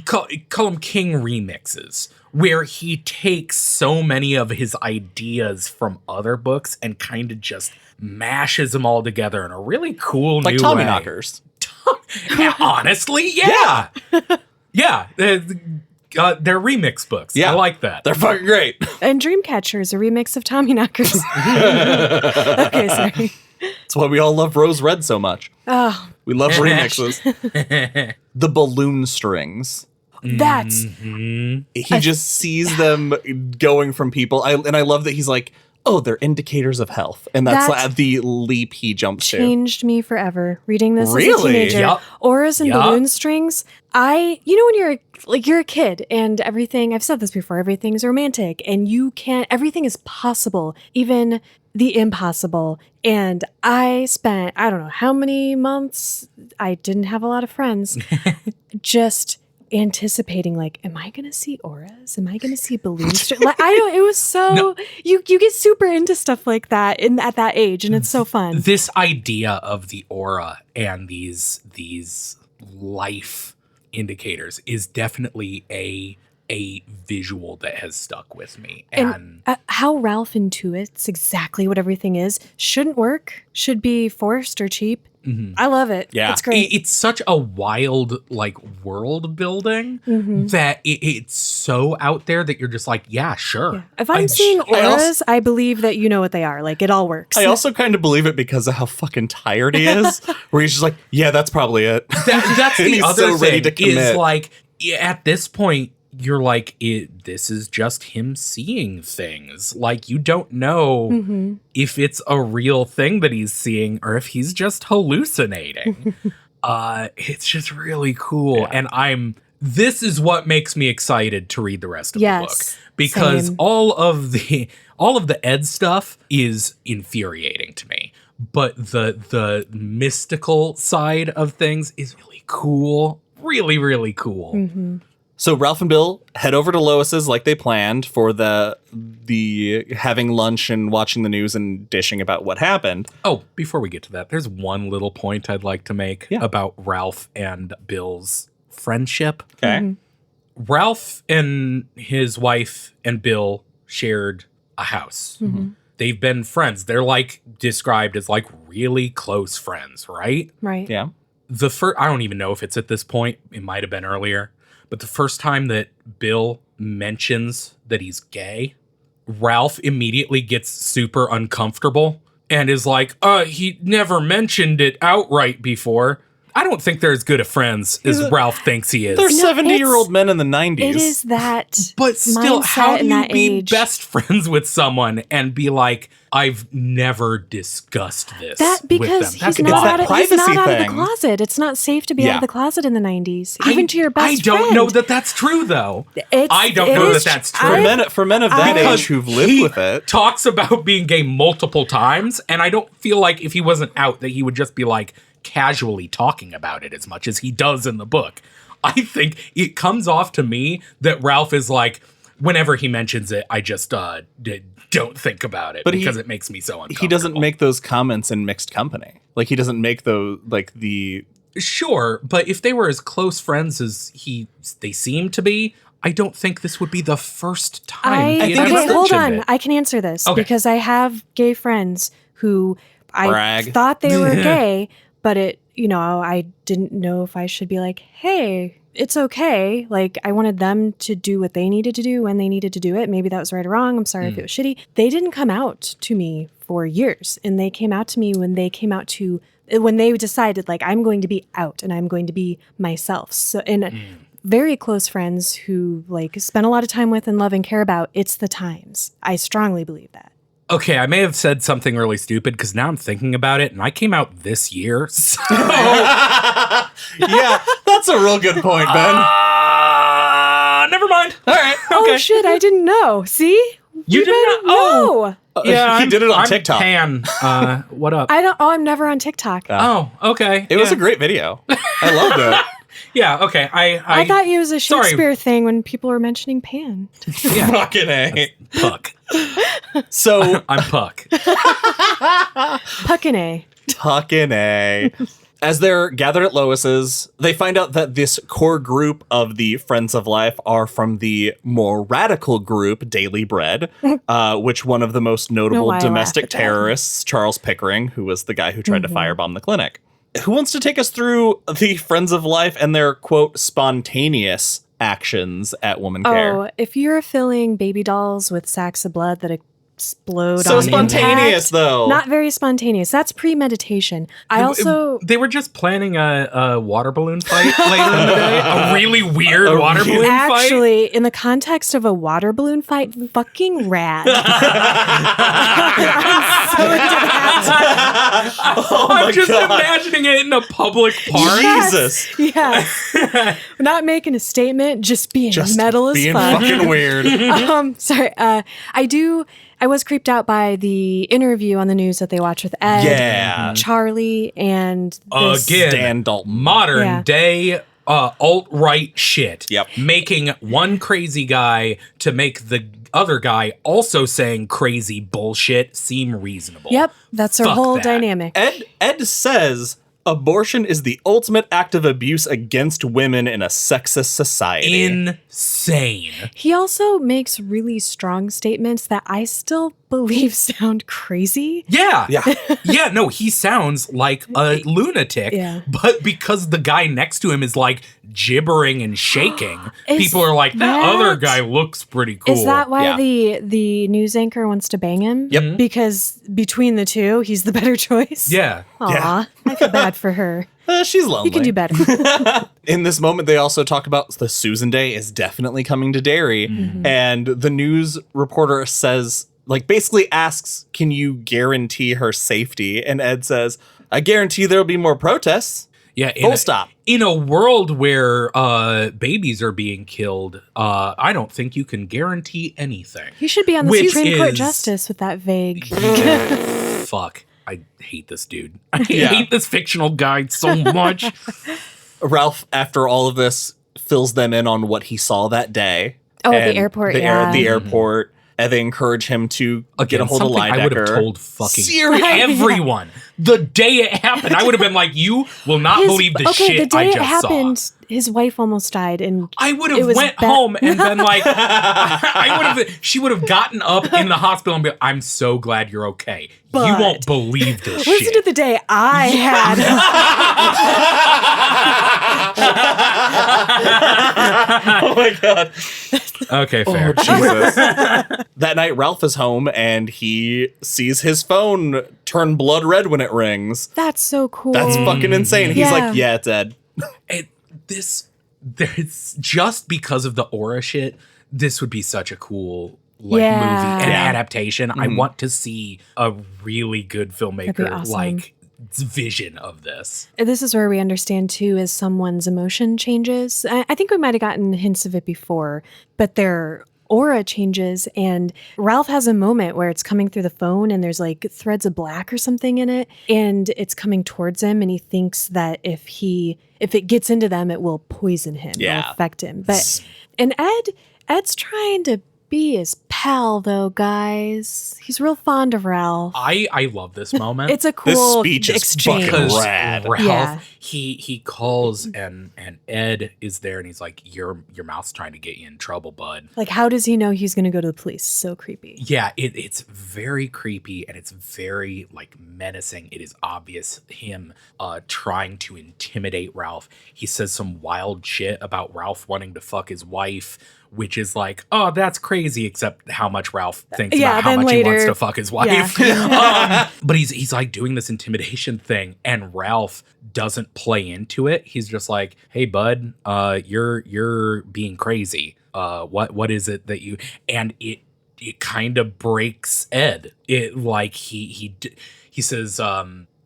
[SPEAKER 3] call them King remixes, where he takes so many of his ideas from other books and kind of just mashes them all together in a really cool
[SPEAKER 2] Like
[SPEAKER 3] new
[SPEAKER 2] Tommy
[SPEAKER 3] way.
[SPEAKER 2] Knockers.
[SPEAKER 3] Yeah, honestly, yeah. Yeah. They're remix books.
[SPEAKER 2] Yeah.
[SPEAKER 3] I like that.
[SPEAKER 2] They're fucking great.
[SPEAKER 1] And Dreamcatcher is a remix of Tommy Knockers. Okay, sorry.
[SPEAKER 2] That's why we all love Rose Red so much.
[SPEAKER 1] Oh,
[SPEAKER 2] We love remixes. The balloon strings.
[SPEAKER 1] that's
[SPEAKER 2] He just sees them going from people. I love that he's like, oh, they're indicators of health. And that's
[SPEAKER 1] That
[SPEAKER 2] the leap he jumps to.
[SPEAKER 1] changed me forever. Reading this as a
[SPEAKER 2] Really?
[SPEAKER 1] teenager,
[SPEAKER 3] Yup.
[SPEAKER 1] auras and
[SPEAKER 3] Yup.
[SPEAKER 1] balloon strings. When you're a kid and everything. I've said this before. Everything's romantic, and everything is possible, even the impossible. And I spent I don't know how many months. I didn't have a lot of friends. Just anticipating, like, am I gonna see auras? Am I gonna see balloon strings? Like, I don't. It was so
[SPEAKER 3] No.
[SPEAKER 1] you get super into stuff like that at that age, and it's so fun.
[SPEAKER 3] This idea of the aura and these life indicators is definitely a visual that has stuck with me. And
[SPEAKER 1] How Ralph intuits exactly what everything is shouldn't work, should be forced or cheap. I love it.
[SPEAKER 2] Yeah.
[SPEAKER 1] It's great.
[SPEAKER 3] it's such a wild like world building that it's so out there that you're just like, yeah, sure.
[SPEAKER 1] Yeah. If I'm seeing
[SPEAKER 2] I also-
[SPEAKER 1] auras, I believe that you know what they are. Like, it all works.
[SPEAKER 2] I also kind of believe it because of how fucking tired he is. Where he's just like, yeah, that's probably it.
[SPEAKER 3] That's
[SPEAKER 2] And
[SPEAKER 3] the
[SPEAKER 2] he's
[SPEAKER 3] other
[SPEAKER 2] so ready
[SPEAKER 3] thing
[SPEAKER 2] to commit.
[SPEAKER 3] is like at this point you're like this is just him seeing things. Like, you don't know if it's a real thing that he's seeing or if he's just hallucinating. It's just really cool.
[SPEAKER 2] Yeah.
[SPEAKER 3] And this is what makes me excited to read the rest of the book,
[SPEAKER 1] Yes,
[SPEAKER 3] because
[SPEAKER 1] same.
[SPEAKER 3] all of the Ed stuff is infuriating to me. But the mystical side of things is really cool. Really, really cool.
[SPEAKER 2] So Ralph and Bill head over to Lois's like they planned for the having lunch and watching the news and dishing about what happened.
[SPEAKER 3] Oh, before we get to that, there's one little point I'd like to make about Ralph and Bill's friendship.
[SPEAKER 2] Okay.
[SPEAKER 3] Ralph and his wife and Bill shared a house. They've been friends. They're like described as like really close friends, right?
[SPEAKER 1] Right.
[SPEAKER 2] Yeah.
[SPEAKER 3] I don't even know if it's at this point. It might have been earlier. But the first time that Bill mentions that he's gay, Ralph immediately gets super uncomfortable and is like, he never mentioned it outright before. I don't think they're as good of friends as Ralph thinks he is.
[SPEAKER 2] They're
[SPEAKER 1] No,
[SPEAKER 2] 70-year-old men in the 90s.
[SPEAKER 1] It is that.
[SPEAKER 3] But still,
[SPEAKER 1] mindset
[SPEAKER 3] how do
[SPEAKER 1] and
[SPEAKER 3] you
[SPEAKER 1] that
[SPEAKER 3] be
[SPEAKER 1] age.
[SPEAKER 3] best friends with someone and be like, I've never discussed this
[SPEAKER 1] That
[SPEAKER 3] with
[SPEAKER 1] because
[SPEAKER 3] them? That's
[SPEAKER 1] he's not,
[SPEAKER 2] that
[SPEAKER 1] out of, he's not
[SPEAKER 2] privacy
[SPEAKER 1] out of the
[SPEAKER 2] thing.
[SPEAKER 1] closet. It's not safe to be out
[SPEAKER 2] Yeah.
[SPEAKER 1] of the closet in the 90s, even to your best
[SPEAKER 3] I don't
[SPEAKER 1] friend.
[SPEAKER 3] know that that's true, though.
[SPEAKER 1] It's-
[SPEAKER 3] I don't
[SPEAKER 1] it
[SPEAKER 3] know
[SPEAKER 1] is
[SPEAKER 3] that that's
[SPEAKER 1] tr-
[SPEAKER 3] true.
[SPEAKER 2] For men of that
[SPEAKER 3] Because
[SPEAKER 2] age who've lived
[SPEAKER 3] he
[SPEAKER 2] with it.
[SPEAKER 3] talks about being gay multiple times, and I don't feel like if he wasn't out that he would just be like casually talking about it as much as he does in the book. I think it comes off to me that Ralph is like, whenever he mentions it, I just don't think about it because it makes me so uncomfortable.
[SPEAKER 2] He doesn't make those comments in mixed company. Like, he doesn't make those, like, the...
[SPEAKER 3] Sure, but if they were as close friends as they seem to be, I don't think this would be the first time. he had
[SPEAKER 1] okay,
[SPEAKER 3] ever
[SPEAKER 1] hold
[SPEAKER 3] mentioned
[SPEAKER 1] on.
[SPEAKER 3] it.
[SPEAKER 1] I can answer this
[SPEAKER 3] Okay.
[SPEAKER 1] because I have gay friends who I
[SPEAKER 2] Brag.
[SPEAKER 1] thought they were gay, but I didn't know if I should be like, hey, it's okay. Like, I wanted them to do what they needed to do when they needed to do it. Maybe that was right or wrong. I'm sorry if it was shitty. They didn't come out to me for years. And they came out to me when they decided, like, I'm going to be out and I'm going to be myself. So, very close friends who, like, spend a lot of time with and love and care about, it's the times. I strongly believe that.
[SPEAKER 3] Okay, I may have said something really stupid because now I'm thinking about it, and I came out this year. So,
[SPEAKER 2] Yeah, that's a real good point, Ben.
[SPEAKER 3] never mind. All right. Okay.
[SPEAKER 1] Oh shit, I didn't know. See?
[SPEAKER 3] You did not?
[SPEAKER 1] know.
[SPEAKER 3] Yeah,
[SPEAKER 2] He did it on
[SPEAKER 3] I'm
[SPEAKER 2] TikTok.
[SPEAKER 3] Pan. What up?
[SPEAKER 1] I'm never on TikTok.
[SPEAKER 3] Oh, okay.
[SPEAKER 2] It was a great video. I loved it.
[SPEAKER 3] Yeah, okay.
[SPEAKER 1] I thought it was a
[SPEAKER 3] sorry.
[SPEAKER 1] Shakespeare thing when people were mentioning Pan.
[SPEAKER 3] Yeah.
[SPEAKER 2] Fucking A.
[SPEAKER 3] Puck.
[SPEAKER 2] So,
[SPEAKER 3] I'm Puck.
[SPEAKER 1] Puckin' A.
[SPEAKER 2] fucking A. As they're gathered at Lois's, they find out that this core group of the Friends of Life are from the more radical group, Daily Bread, which one of the most notable
[SPEAKER 1] why I laugh
[SPEAKER 2] domestic
[SPEAKER 1] at that.
[SPEAKER 2] terrorists, Charles Pickering, who was the guy who tried to firebomb the clinic. Who wants to take us through the Friends of Life and their, quote, spontaneous actions at Woman Care?
[SPEAKER 1] Oh, if you're filling baby dolls with sacks of blood that explode
[SPEAKER 2] So
[SPEAKER 1] on
[SPEAKER 2] spontaneous,
[SPEAKER 1] impact,
[SPEAKER 2] though.
[SPEAKER 1] Not very spontaneous. That's premeditation. I also...
[SPEAKER 3] They were just planning a water balloon fight later in the day. A really weird water balloon fight.
[SPEAKER 1] Actually, in the context of a water balloon fight, fucking rad. I'm so into that.
[SPEAKER 3] I'm just imagining it in a public park.
[SPEAKER 2] Jesus.
[SPEAKER 1] Yes. Not making a statement, just being metal as
[SPEAKER 2] being
[SPEAKER 1] fuck.
[SPEAKER 2] fucking weird.
[SPEAKER 1] Sorry. I was creeped out by the interview on the news that they watched with Ed,
[SPEAKER 2] Yeah.
[SPEAKER 1] Charlie, and this.
[SPEAKER 3] Again,
[SPEAKER 2] Dan Dalton.
[SPEAKER 3] modern
[SPEAKER 1] Yeah.
[SPEAKER 3] day alt-right shit.
[SPEAKER 2] Yep.
[SPEAKER 3] Making one crazy guy to make the other guy also saying crazy bullshit seem reasonable.
[SPEAKER 1] Yep, that's their
[SPEAKER 3] Fuck
[SPEAKER 1] whole
[SPEAKER 3] that.
[SPEAKER 1] dynamic.
[SPEAKER 2] Ed says abortion is the ultimate act of abuse against women in a sexist society.
[SPEAKER 3] Insane.
[SPEAKER 1] He also makes really strong statements that I still believe sound crazy.
[SPEAKER 3] Yeah.
[SPEAKER 2] Yeah.
[SPEAKER 3] Yeah, no, he sounds like a lunatic.
[SPEAKER 1] Yeah.
[SPEAKER 3] But because the guy next to him is like gibbering and shaking,
[SPEAKER 1] Is
[SPEAKER 3] people are like, that
[SPEAKER 1] that-
[SPEAKER 3] other guy looks pretty cool.
[SPEAKER 1] Is that why
[SPEAKER 2] Yeah.
[SPEAKER 1] the news anchor wants to bang him?
[SPEAKER 2] Yep.
[SPEAKER 1] Because between the two, he's the better choice?
[SPEAKER 3] Yeah.
[SPEAKER 1] Aw,
[SPEAKER 2] Yeah.
[SPEAKER 1] I feel bad for her.
[SPEAKER 2] She's lonely.
[SPEAKER 1] You can do better.
[SPEAKER 2] In this moment, they also talk about the Susan Day is definitely coming to Derry. And the news reporter says, like, basically asks, can you guarantee her safety? And Ed says, I guarantee there'll be more protests.
[SPEAKER 3] Yeah.
[SPEAKER 2] Full stop.
[SPEAKER 3] In a world where babies are being killed, I don't think you can guarantee anything.
[SPEAKER 1] You should be on the
[SPEAKER 3] Which
[SPEAKER 1] Supreme Court
[SPEAKER 3] is-
[SPEAKER 1] justice with that vague.
[SPEAKER 3] Fuck. I hate this dude. I
[SPEAKER 2] Yeah.
[SPEAKER 3] hate this fictional guy so much.
[SPEAKER 2] Ralph, after all of this, fills them in on what he saw that day.
[SPEAKER 1] Oh, at the
[SPEAKER 2] And
[SPEAKER 1] airport,
[SPEAKER 2] the
[SPEAKER 1] yeah.
[SPEAKER 2] the airport. And they encourage him to get a hold of
[SPEAKER 3] something I would have
[SPEAKER 2] Lidecker.
[SPEAKER 3] told fucking
[SPEAKER 2] Seriously?
[SPEAKER 3] everyone the day it happened. I would have been like, you will not believe the
[SPEAKER 1] the
[SPEAKER 3] shit
[SPEAKER 1] day
[SPEAKER 3] I
[SPEAKER 1] it
[SPEAKER 3] just
[SPEAKER 1] happened,
[SPEAKER 3] saw.
[SPEAKER 1] his wife almost died, and
[SPEAKER 3] I would
[SPEAKER 1] it
[SPEAKER 3] have
[SPEAKER 1] was
[SPEAKER 3] went home and been like, she would have gotten up in the hospital and be like, I'm so glad you're okay. You
[SPEAKER 1] But-
[SPEAKER 3] won't believe this
[SPEAKER 1] listen
[SPEAKER 3] shit.
[SPEAKER 1] to the day I had.
[SPEAKER 2] Oh my God.
[SPEAKER 3] Okay, fair.
[SPEAKER 2] Jesus. That night, Ralph is home and he sees his phone turn blood red when it rings.
[SPEAKER 1] That's so cool.
[SPEAKER 2] That's fucking insane. He's
[SPEAKER 1] Yeah.
[SPEAKER 2] like, yeah, it's Ed.
[SPEAKER 3] There's just because of the aura shit, this would be such a cool movie
[SPEAKER 1] Yeah.
[SPEAKER 3] and
[SPEAKER 1] Yeah.
[SPEAKER 3] adaptation. I want to see a really good
[SPEAKER 1] That'd be
[SPEAKER 3] filmmaker
[SPEAKER 1] awesome.
[SPEAKER 3] like vision of this.
[SPEAKER 1] This is where we understand too is someone's emotion changes. I think we might have gotten hints of it before, but their aura changes, and Ralph has a moment where it's coming through the phone and there's like threads of black or something in it, and it's coming towards him, and he thinks that if it gets into them, it will poison him,
[SPEAKER 2] Yeah.
[SPEAKER 1] it'll affect him. But and Ed's trying to be his pal though, guys. He's real fond of Ralph.
[SPEAKER 3] I love this moment.
[SPEAKER 1] It's a
[SPEAKER 2] This
[SPEAKER 1] cool
[SPEAKER 2] speech is
[SPEAKER 1] exchange.
[SPEAKER 2] fucking
[SPEAKER 3] Because
[SPEAKER 2] rad.
[SPEAKER 3] Ralph,
[SPEAKER 1] Yeah.
[SPEAKER 3] he calls and Ed is there and he's like, your mouth's trying to get you in trouble, bud.
[SPEAKER 1] Like, how does he know he's going to go to the police? So creepy.
[SPEAKER 3] Yeah, it's very creepy and it's very like menacing. It is obvious him trying to intimidate Ralph. He says some wild shit about Ralph wanting to fuck his wife, which is like, oh, that's crazy, except how much Ralph thinks
[SPEAKER 1] Yeah,
[SPEAKER 3] about how
[SPEAKER 1] then
[SPEAKER 3] much he wants
[SPEAKER 1] later-
[SPEAKER 3] to fuck his wife. But he's like doing this intimidation thing, and Ralph doesn't play into it. He's just like, hey, bud, you're being crazy. What is it that you, and it it kind of breaks Ed. It like he says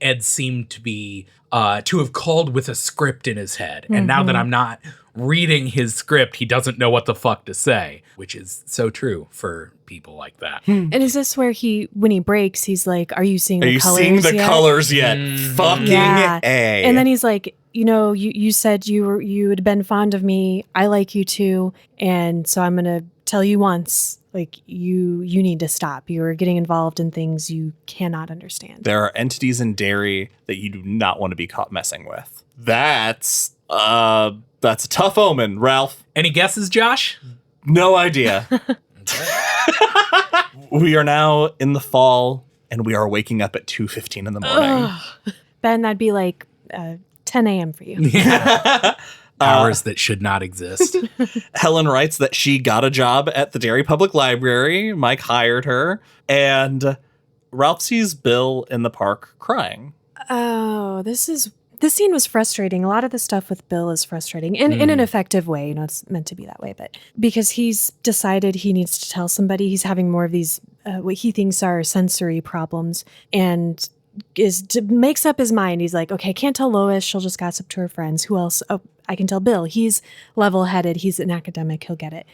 [SPEAKER 3] Ed seemed to have called with a script in his head, and now that I'm not reading his script, he doesn't know what the fuck to say, which is so true for people like that.
[SPEAKER 1] And is this where when he breaks, he's like, "Are you seeing
[SPEAKER 2] Are
[SPEAKER 1] the
[SPEAKER 2] you
[SPEAKER 1] colors
[SPEAKER 2] seeing the
[SPEAKER 1] yet?"
[SPEAKER 2] colors yet? Fucking
[SPEAKER 1] Yeah.
[SPEAKER 2] A.
[SPEAKER 1] And then he's like, you said you had been fond of me. I like you too, and so I'm gonna tell you once, like you need to stop. You are getting involved in things you cannot understand.
[SPEAKER 2] There are entities in Derry that you do not want to be caught messing with. That's a tough omen, Ralph.
[SPEAKER 3] Any guesses, Josh?
[SPEAKER 2] No idea. We are now in the fall, and we are waking up at 2:15 in the morning.
[SPEAKER 1] Ben, that'd be like 10 a.m. for you.
[SPEAKER 3] Hours that should not exist.
[SPEAKER 2] Helen writes that she got a job at the Derry Public Library. Mike hired her, and Ralph sees Bill in the park crying.
[SPEAKER 1] Oh, this scene was frustrating. A lot of the stuff with Bill is frustrating in an effective way. It's meant to be that way, but because he's decided he needs to tell somebody, he's having more of these, what he thinks are sensory problems, and makes up his mind. He's like, okay, I can't tell Lois. She'll just gossip to her friends. Who else? Oh, I can tell Bill. He's level-headed. He's an academic. He'll get it.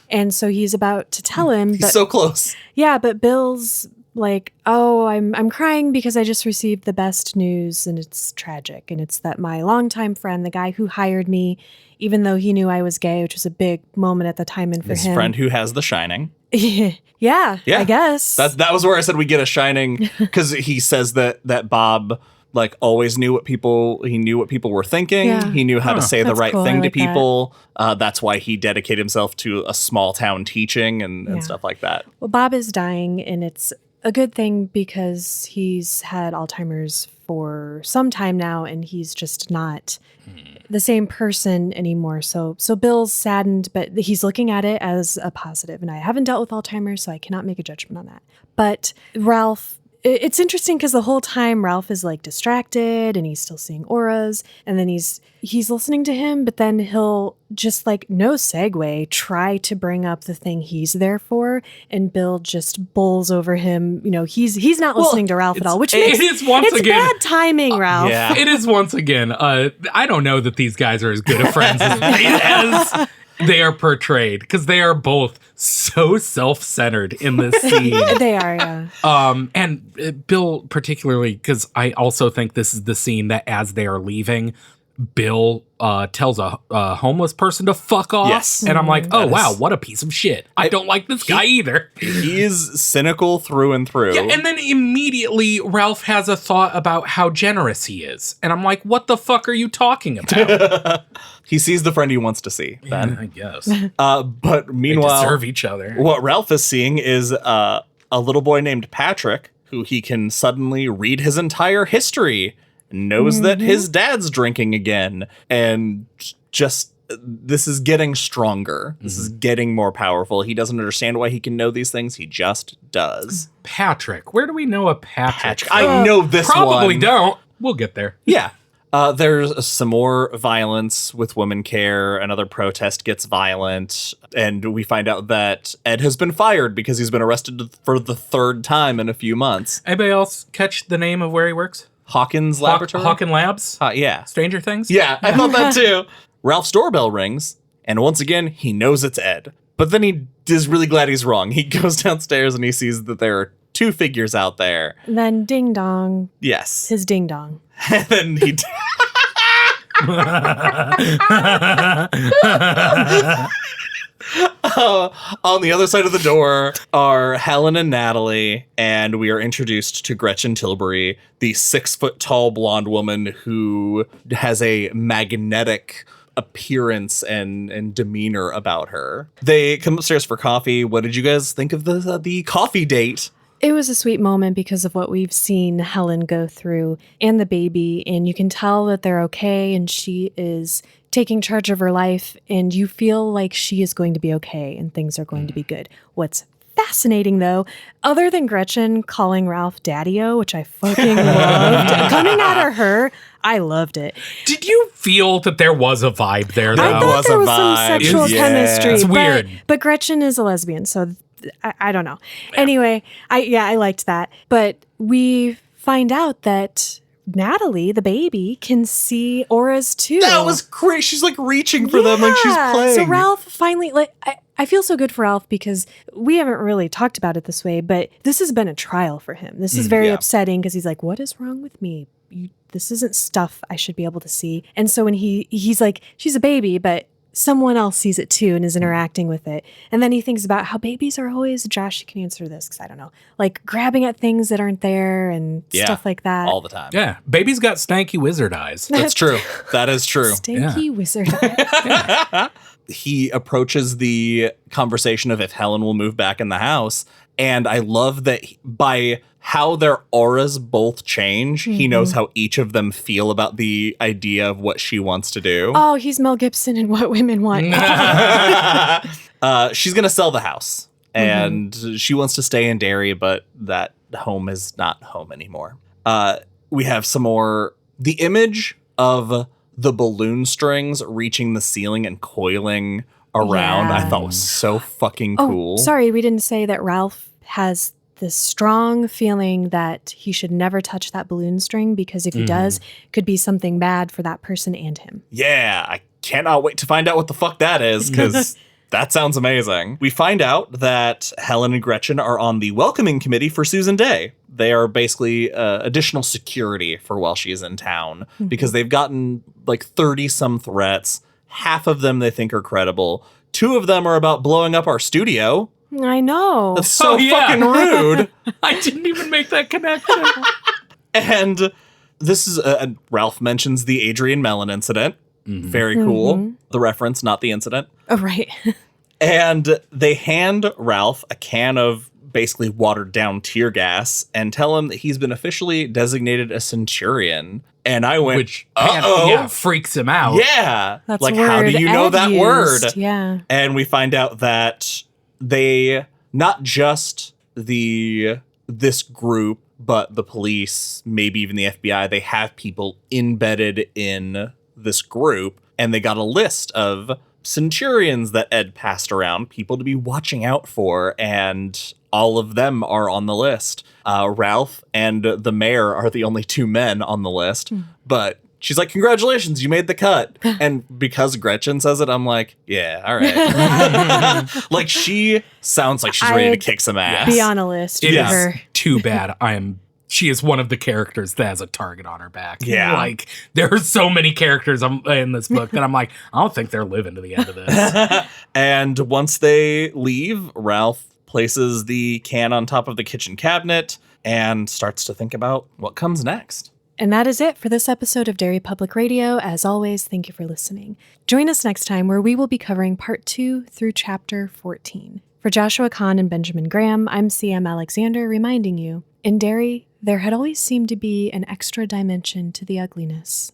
[SPEAKER 1] And so he's about to tell him.
[SPEAKER 2] He's so close.
[SPEAKER 1] Yeah, but Bill's like, oh, I'm crying because I just received the best news, and it's tragic. And it's that my longtime friend, the guy who hired me, even though he knew I was gay, which was a big moment at the time and for
[SPEAKER 2] His
[SPEAKER 1] him.
[SPEAKER 2] friend who has The Shining.
[SPEAKER 1] Yeah, I guess.
[SPEAKER 2] That was where I said we get a Shining, because he says that Bob like always knew what people were thinking.
[SPEAKER 1] Yeah.
[SPEAKER 2] He knew how to say the
[SPEAKER 1] That's
[SPEAKER 2] right
[SPEAKER 1] cool.
[SPEAKER 2] thing
[SPEAKER 1] I
[SPEAKER 2] to
[SPEAKER 1] like that.
[SPEAKER 2] people. That's why he dedicated himself to a small town teaching and stuff like that.
[SPEAKER 1] Well, Bob is dying, and it's a good thing because he's had Alzheimer's for some time now, and he's just not the same person anymore. So Bill's saddened, but he's looking at it as a positive. And I haven't dealt with Alzheimer's, so I cannot make a judgment on that. But Ralph, it's interesting because the whole time Ralph is like distracted and he's still seeing auras, and then he's listening to him, but then he'll just like no segue try to bring up the thing he's there for, and Bill just bowls over him. He's not listening to Ralph at all, which makes
[SPEAKER 3] it is once
[SPEAKER 1] it's
[SPEAKER 3] again
[SPEAKER 1] bad timing, Ralph.
[SPEAKER 2] Yeah.
[SPEAKER 3] It is once again. I don't know that these guys are as good of friends as they are portrayed, because they are both so self-centered in this scene.
[SPEAKER 1] They are, yeah.
[SPEAKER 3] And Bill particularly, because I also think this is the scene that as they are leaving, Bill tells a homeless person to fuck off.
[SPEAKER 2] Yes.
[SPEAKER 3] And I'm like, oh,
[SPEAKER 2] That is-
[SPEAKER 3] wow, what a piece of shit. I don't like this guy either.
[SPEAKER 2] He is cynical through and through.
[SPEAKER 3] Yeah, and then immediately Ralph has a thought about how generous he is. And I'm like, what the fuck are you talking about?
[SPEAKER 2] He sees the friend he wants to see, then.
[SPEAKER 3] I guess.
[SPEAKER 2] But
[SPEAKER 3] They
[SPEAKER 2] meanwhile,
[SPEAKER 3] deserve each other.
[SPEAKER 2] what Ralph is seeing is a little boy named Patrick, who he can suddenly read his entire history, knows that his dad's drinking again, and just this is getting stronger. This is getting more powerful. He doesn't understand why he can know these things. He just does.
[SPEAKER 3] Patrick. Where do we know a Patrick?
[SPEAKER 2] I know this
[SPEAKER 3] Probably
[SPEAKER 2] one.
[SPEAKER 3] don't. We'll get there.
[SPEAKER 2] Yeah. There's some more violence with women care. Another protest gets violent. And we find out that Ed has been fired because he's been arrested for the third time in a few months.
[SPEAKER 3] Anybody else catch the name of where he works?
[SPEAKER 2] Hawkins Laboratory?
[SPEAKER 3] Hawkins Labs?
[SPEAKER 2] Yeah.
[SPEAKER 3] Stranger Things?
[SPEAKER 2] Yeah, I thought that too. Ralph's doorbell rings, and once again, he knows it's Ed. But then he is really glad he's wrong. He goes downstairs and he sees that there are two figures out there.
[SPEAKER 1] And then ding dong,
[SPEAKER 2] Yes.
[SPEAKER 1] his ding dong.
[SPEAKER 2] And then he... on the other side of the door are Helen and Natalie, and we are introduced to Gretchen Tilbury, the 6-foot-tall blonde woman who has a magnetic appearance and demeanor about her. They come upstairs for coffee. What did you guys think of the coffee date?
[SPEAKER 1] It was a sweet moment because of what we've seen Helen go through and the baby, and you can tell that they're okay, and she is taking charge of her life, and you feel like she is going to be okay and things are going to be good. What's fascinating, though, other than Gretchen calling Ralph Daddy-O, which I fucking loved, coming out of her, I loved it.
[SPEAKER 3] Did you feel that there was a vibe there, though?
[SPEAKER 1] I thought
[SPEAKER 2] was
[SPEAKER 1] there
[SPEAKER 2] a
[SPEAKER 1] was some
[SPEAKER 2] vibe.
[SPEAKER 1] sexual
[SPEAKER 2] Yeah.
[SPEAKER 1] chemistry.
[SPEAKER 3] It's weird.
[SPEAKER 1] But Gretchen is a lesbian, so I don't know. Yeah. Anyway, I liked that. But we find out that Natalie, the baby, can see auras too.
[SPEAKER 2] That was great. She's like reaching for them like she's playing.
[SPEAKER 1] So Ralph finally, like, I feel so good for Ralph because we haven't really talked about it this way, but this has been a trial for him. This is very upsetting because he's like, what is wrong with me? This isn't stuff I should be able to see. And so when he's like, she's a baby, but someone else sees it too and is interacting with it. And then he thinks about how babies are always, Josh, you can answer this because I don't know, like grabbing at things that aren't there and stuff like that.
[SPEAKER 2] All the time.
[SPEAKER 3] Yeah. Baby's got stanky wizard eyes.
[SPEAKER 2] That's true. That is true.
[SPEAKER 1] Stanky wizard eyes.
[SPEAKER 2] He approaches the conversation of if Helen will move back in the house. And I love that by how their auras both change, he knows how each of them feel about the idea of what she wants to do.
[SPEAKER 1] Oh, he's Mel Gibson and What Women Want.
[SPEAKER 2] She's going to sell the house. And she wants to stay in Derry, but that home is not home anymore. We have some more. The image of the balloon strings reaching the ceiling and coiling around, I thought was so fucking cool.
[SPEAKER 1] Sorry, we didn't say that Ralph has this strong feeling that he should never touch that balloon string because if he does, it could be something bad for that person and him.
[SPEAKER 2] Yeah, I cannot wait to find out what the fuck that is because that sounds amazing. We find out that Helen and Gretchen are on the welcoming committee for Susan Day. They are basically additional security for while she is in town because they've gotten like 30 some threats. Half of them they think are credible. 2 of them are about blowing up our studio.
[SPEAKER 1] I know.
[SPEAKER 2] That's so fucking rude.
[SPEAKER 3] I didn't even make that connection.
[SPEAKER 2] And this is, Ralph mentions the Adrian Mellon incident. Very cool. The reference, not the incident.
[SPEAKER 1] Oh, right.
[SPEAKER 2] And they hand Ralph a can of basically watered down tear gas and tell him that he's been officially designated a centurion. And I went,
[SPEAKER 3] which freaks him out.
[SPEAKER 2] Yeah.
[SPEAKER 1] That's
[SPEAKER 2] like,
[SPEAKER 1] a word
[SPEAKER 2] how do you know
[SPEAKER 1] Ed
[SPEAKER 2] that
[SPEAKER 1] used.
[SPEAKER 2] word?
[SPEAKER 1] Yeah.
[SPEAKER 2] And we find out that they, not just this group, but the police, maybe even the FBI, they have people embedded in this group. And they got a list of centurions that Ed passed around, people to be watching out for, and all of them are on the list. Ralph and the mayor are the only 2 men on the list, but she's like, congratulations, you made the cut. And because Gretchen says it, I'm like, yeah, all right. Like, she sounds like she's ready to kick some ass.
[SPEAKER 1] Be on a list
[SPEAKER 3] It
[SPEAKER 1] for
[SPEAKER 3] is
[SPEAKER 1] her.
[SPEAKER 3] too bad. She is one of the characters that has a target on her back.
[SPEAKER 2] Yeah.
[SPEAKER 3] Like, there are so many characters in this book that I'm like, I don't think they're living to the end of this.
[SPEAKER 2] And once they leave, Ralph places the can on top of the kitchen cabinet and starts to think about what comes next.
[SPEAKER 1] And that is it for this episode of Derry Public Radio. As always, thank you for listening. Join us next time where we will be covering part 2 through chapter 14. For Joshua Kahn and Benjamin Graham, I'm CM Alexander reminding you, in Derry, there had always seemed to be an extra dimension to the ugliness.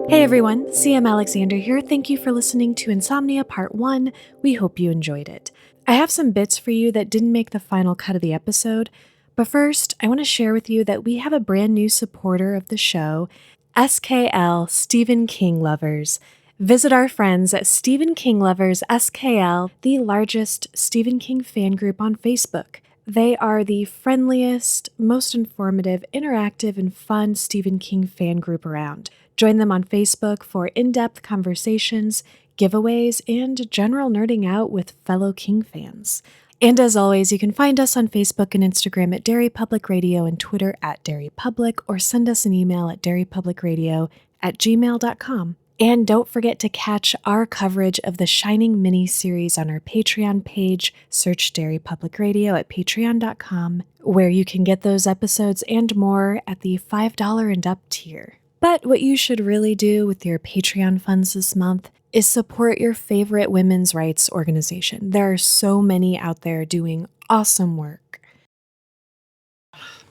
[SPEAKER 1] Hey everyone, CM Alexander here. Thank you for listening to Insomnia Part 1. We hope you enjoyed it. I have some bits for you that didn't make the final cut of the episode, but first, I want to share with you that we have a brand new supporter of the show, SKL Stephen King Lovers. Visit our friends at Stephen King Lovers SKL, the largest Stephen King fan group on Facebook. They are the friendliest, most informative, interactive, and fun Stephen King fan group around. Join them on Facebook for in-depth conversations, giveaways, and general nerding out with fellow King fans. And as always, you can find us on Facebook and Instagram at Derry Public Radio and Twitter at Derry Public, or send us an email at derrypublicradio@gmail.com. And don't forget to catch our coverage of the Shining mini-series on our Patreon page. Search Derry Public Radio at patreon.com, where you can get those episodes and more at the $5 and up tier. But what you should really do with your Patreon funds this month is support your favorite women's rights organization. There are so many out there doing awesome work.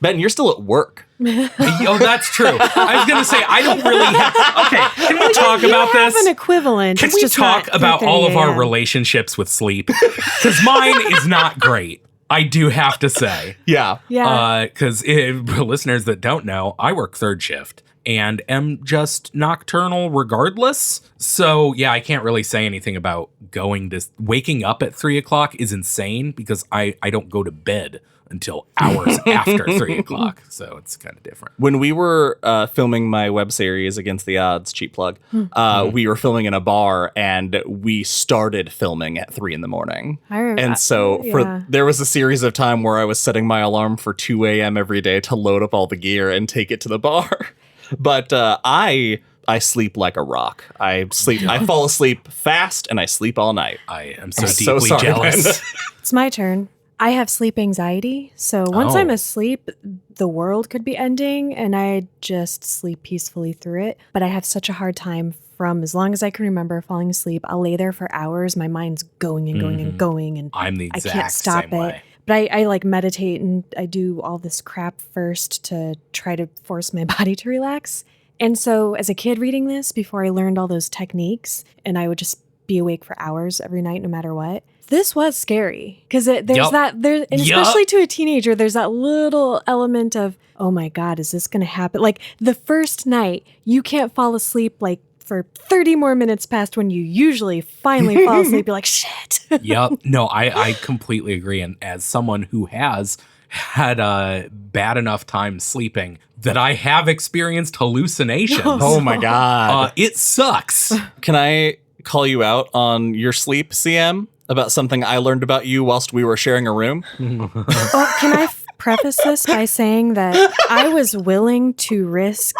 [SPEAKER 2] Ben, you're still at work.
[SPEAKER 3] Oh, that's true. I was going to say, I don't really have... Okay, can we talk about this?
[SPEAKER 1] You have an equivalent.
[SPEAKER 3] Can
[SPEAKER 1] It's
[SPEAKER 3] we
[SPEAKER 1] just
[SPEAKER 3] talk
[SPEAKER 1] not
[SPEAKER 3] about all of our
[SPEAKER 1] 3:30 a.m.
[SPEAKER 3] relationships with sleep? Because mine is not great. I do have to say.
[SPEAKER 2] Yeah.
[SPEAKER 1] Yeah.
[SPEAKER 3] Because listeners that don't know, I work 3rd shift. and am just nocturnal regardless. So yeah, I can't really say anything about waking up at 3 o'clock is insane because I don't go to bed until hours after 3 o'clock. So it's kind of different.
[SPEAKER 2] When we were filming my web series Against the Odds, cheap plug, we were filming in a bar and we started filming at 3 a.m. And so there was a series of time where I was setting my alarm for 2 a.m. every day to load up all the gear and take it to the bar. But I sleep like a rock. I fall asleep fast and I sleep all night.
[SPEAKER 3] I am so deeply jealous.
[SPEAKER 2] Ben.
[SPEAKER 1] It's my turn. I have sleep anxiety, so once I'm asleep, the world could be ending and I just sleep peacefully through it. But I have such a hard time from as long as I can remember falling asleep. I'll lay there for hours. My mind's going and going and going, and
[SPEAKER 3] I'm the exact
[SPEAKER 1] I can't stop
[SPEAKER 3] same
[SPEAKER 1] it.
[SPEAKER 3] way.
[SPEAKER 1] But I like meditate and I do all this crap first to try to force my body to relax. And so as a kid reading this, before I learned all those techniques, and I would just be awake for hours every night, no matter what. This was scary because and especially to a teenager, there's that little element of, oh my God, is this going to happen? Like the first night, you can't fall asleep like for 30 more minutes past when you usually finally fall asleep. You're like, shit.
[SPEAKER 3] Yep. No, I completely agree. And as someone who has had a bad enough time sleeping that I have experienced hallucinations.
[SPEAKER 2] Oh my God.
[SPEAKER 3] It sucks.
[SPEAKER 2] Can I call you out on your sleep, CM? About something I learned about you whilst we were sharing a room?
[SPEAKER 1] Can I preface this by saying that I was willing to risk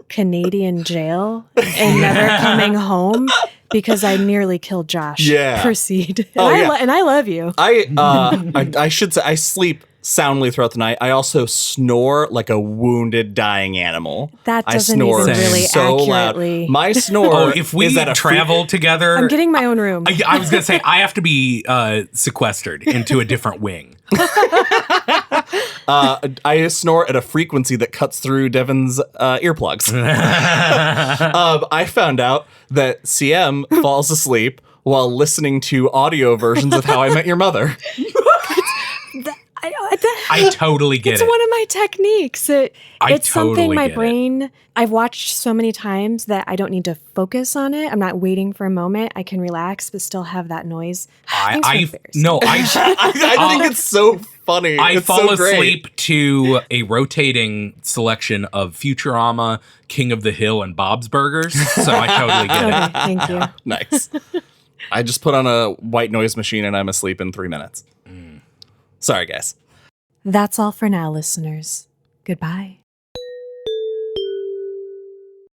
[SPEAKER 1] Canadian jail and never coming home because I nearly killed Josh.
[SPEAKER 2] Yeah.
[SPEAKER 1] Proceed.
[SPEAKER 2] Oh,
[SPEAKER 1] And I love you.
[SPEAKER 2] I should say I sleep soundly throughout the night. I also snore like a wounded, dying animal.
[SPEAKER 1] That doesn't
[SPEAKER 2] I snore
[SPEAKER 1] even really
[SPEAKER 2] so
[SPEAKER 1] accurately.
[SPEAKER 2] loud. My snore.
[SPEAKER 3] If we
[SPEAKER 2] is at a
[SPEAKER 3] travel together,
[SPEAKER 1] I'm getting my own room.
[SPEAKER 3] I was gonna say I have to be sequestered into a different wing.
[SPEAKER 2] I snore at a frequency that cuts through Devin's earplugs. I found out that CM falls asleep while listening to audio versions of How I Met Your Mother.
[SPEAKER 3] I totally get
[SPEAKER 1] it's
[SPEAKER 3] it.
[SPEAKER 1] It's one of my techniques. It's something my
[SPEAKER 3] get
[SPEAKER 1] brain, I've watched so many times that I don't need to focus on it. I'm not waiting for a moment. I can relax, but still have that noise.
[SPEAKER 2] I think it's so funny.
[SPEAKER 3] I fall asleep to a rotating selection of Futurama, King of the Hill, and Bob's Burgers. So I totally get it.
[SPEAKER 1] Thank you.
[SPEAKER 2] Nice. I just put on a white noise machine and I'm asleep in 3 minutes. Sorry, guys.
[SPEAKER 1] That's all for now, listeners. Goodbye.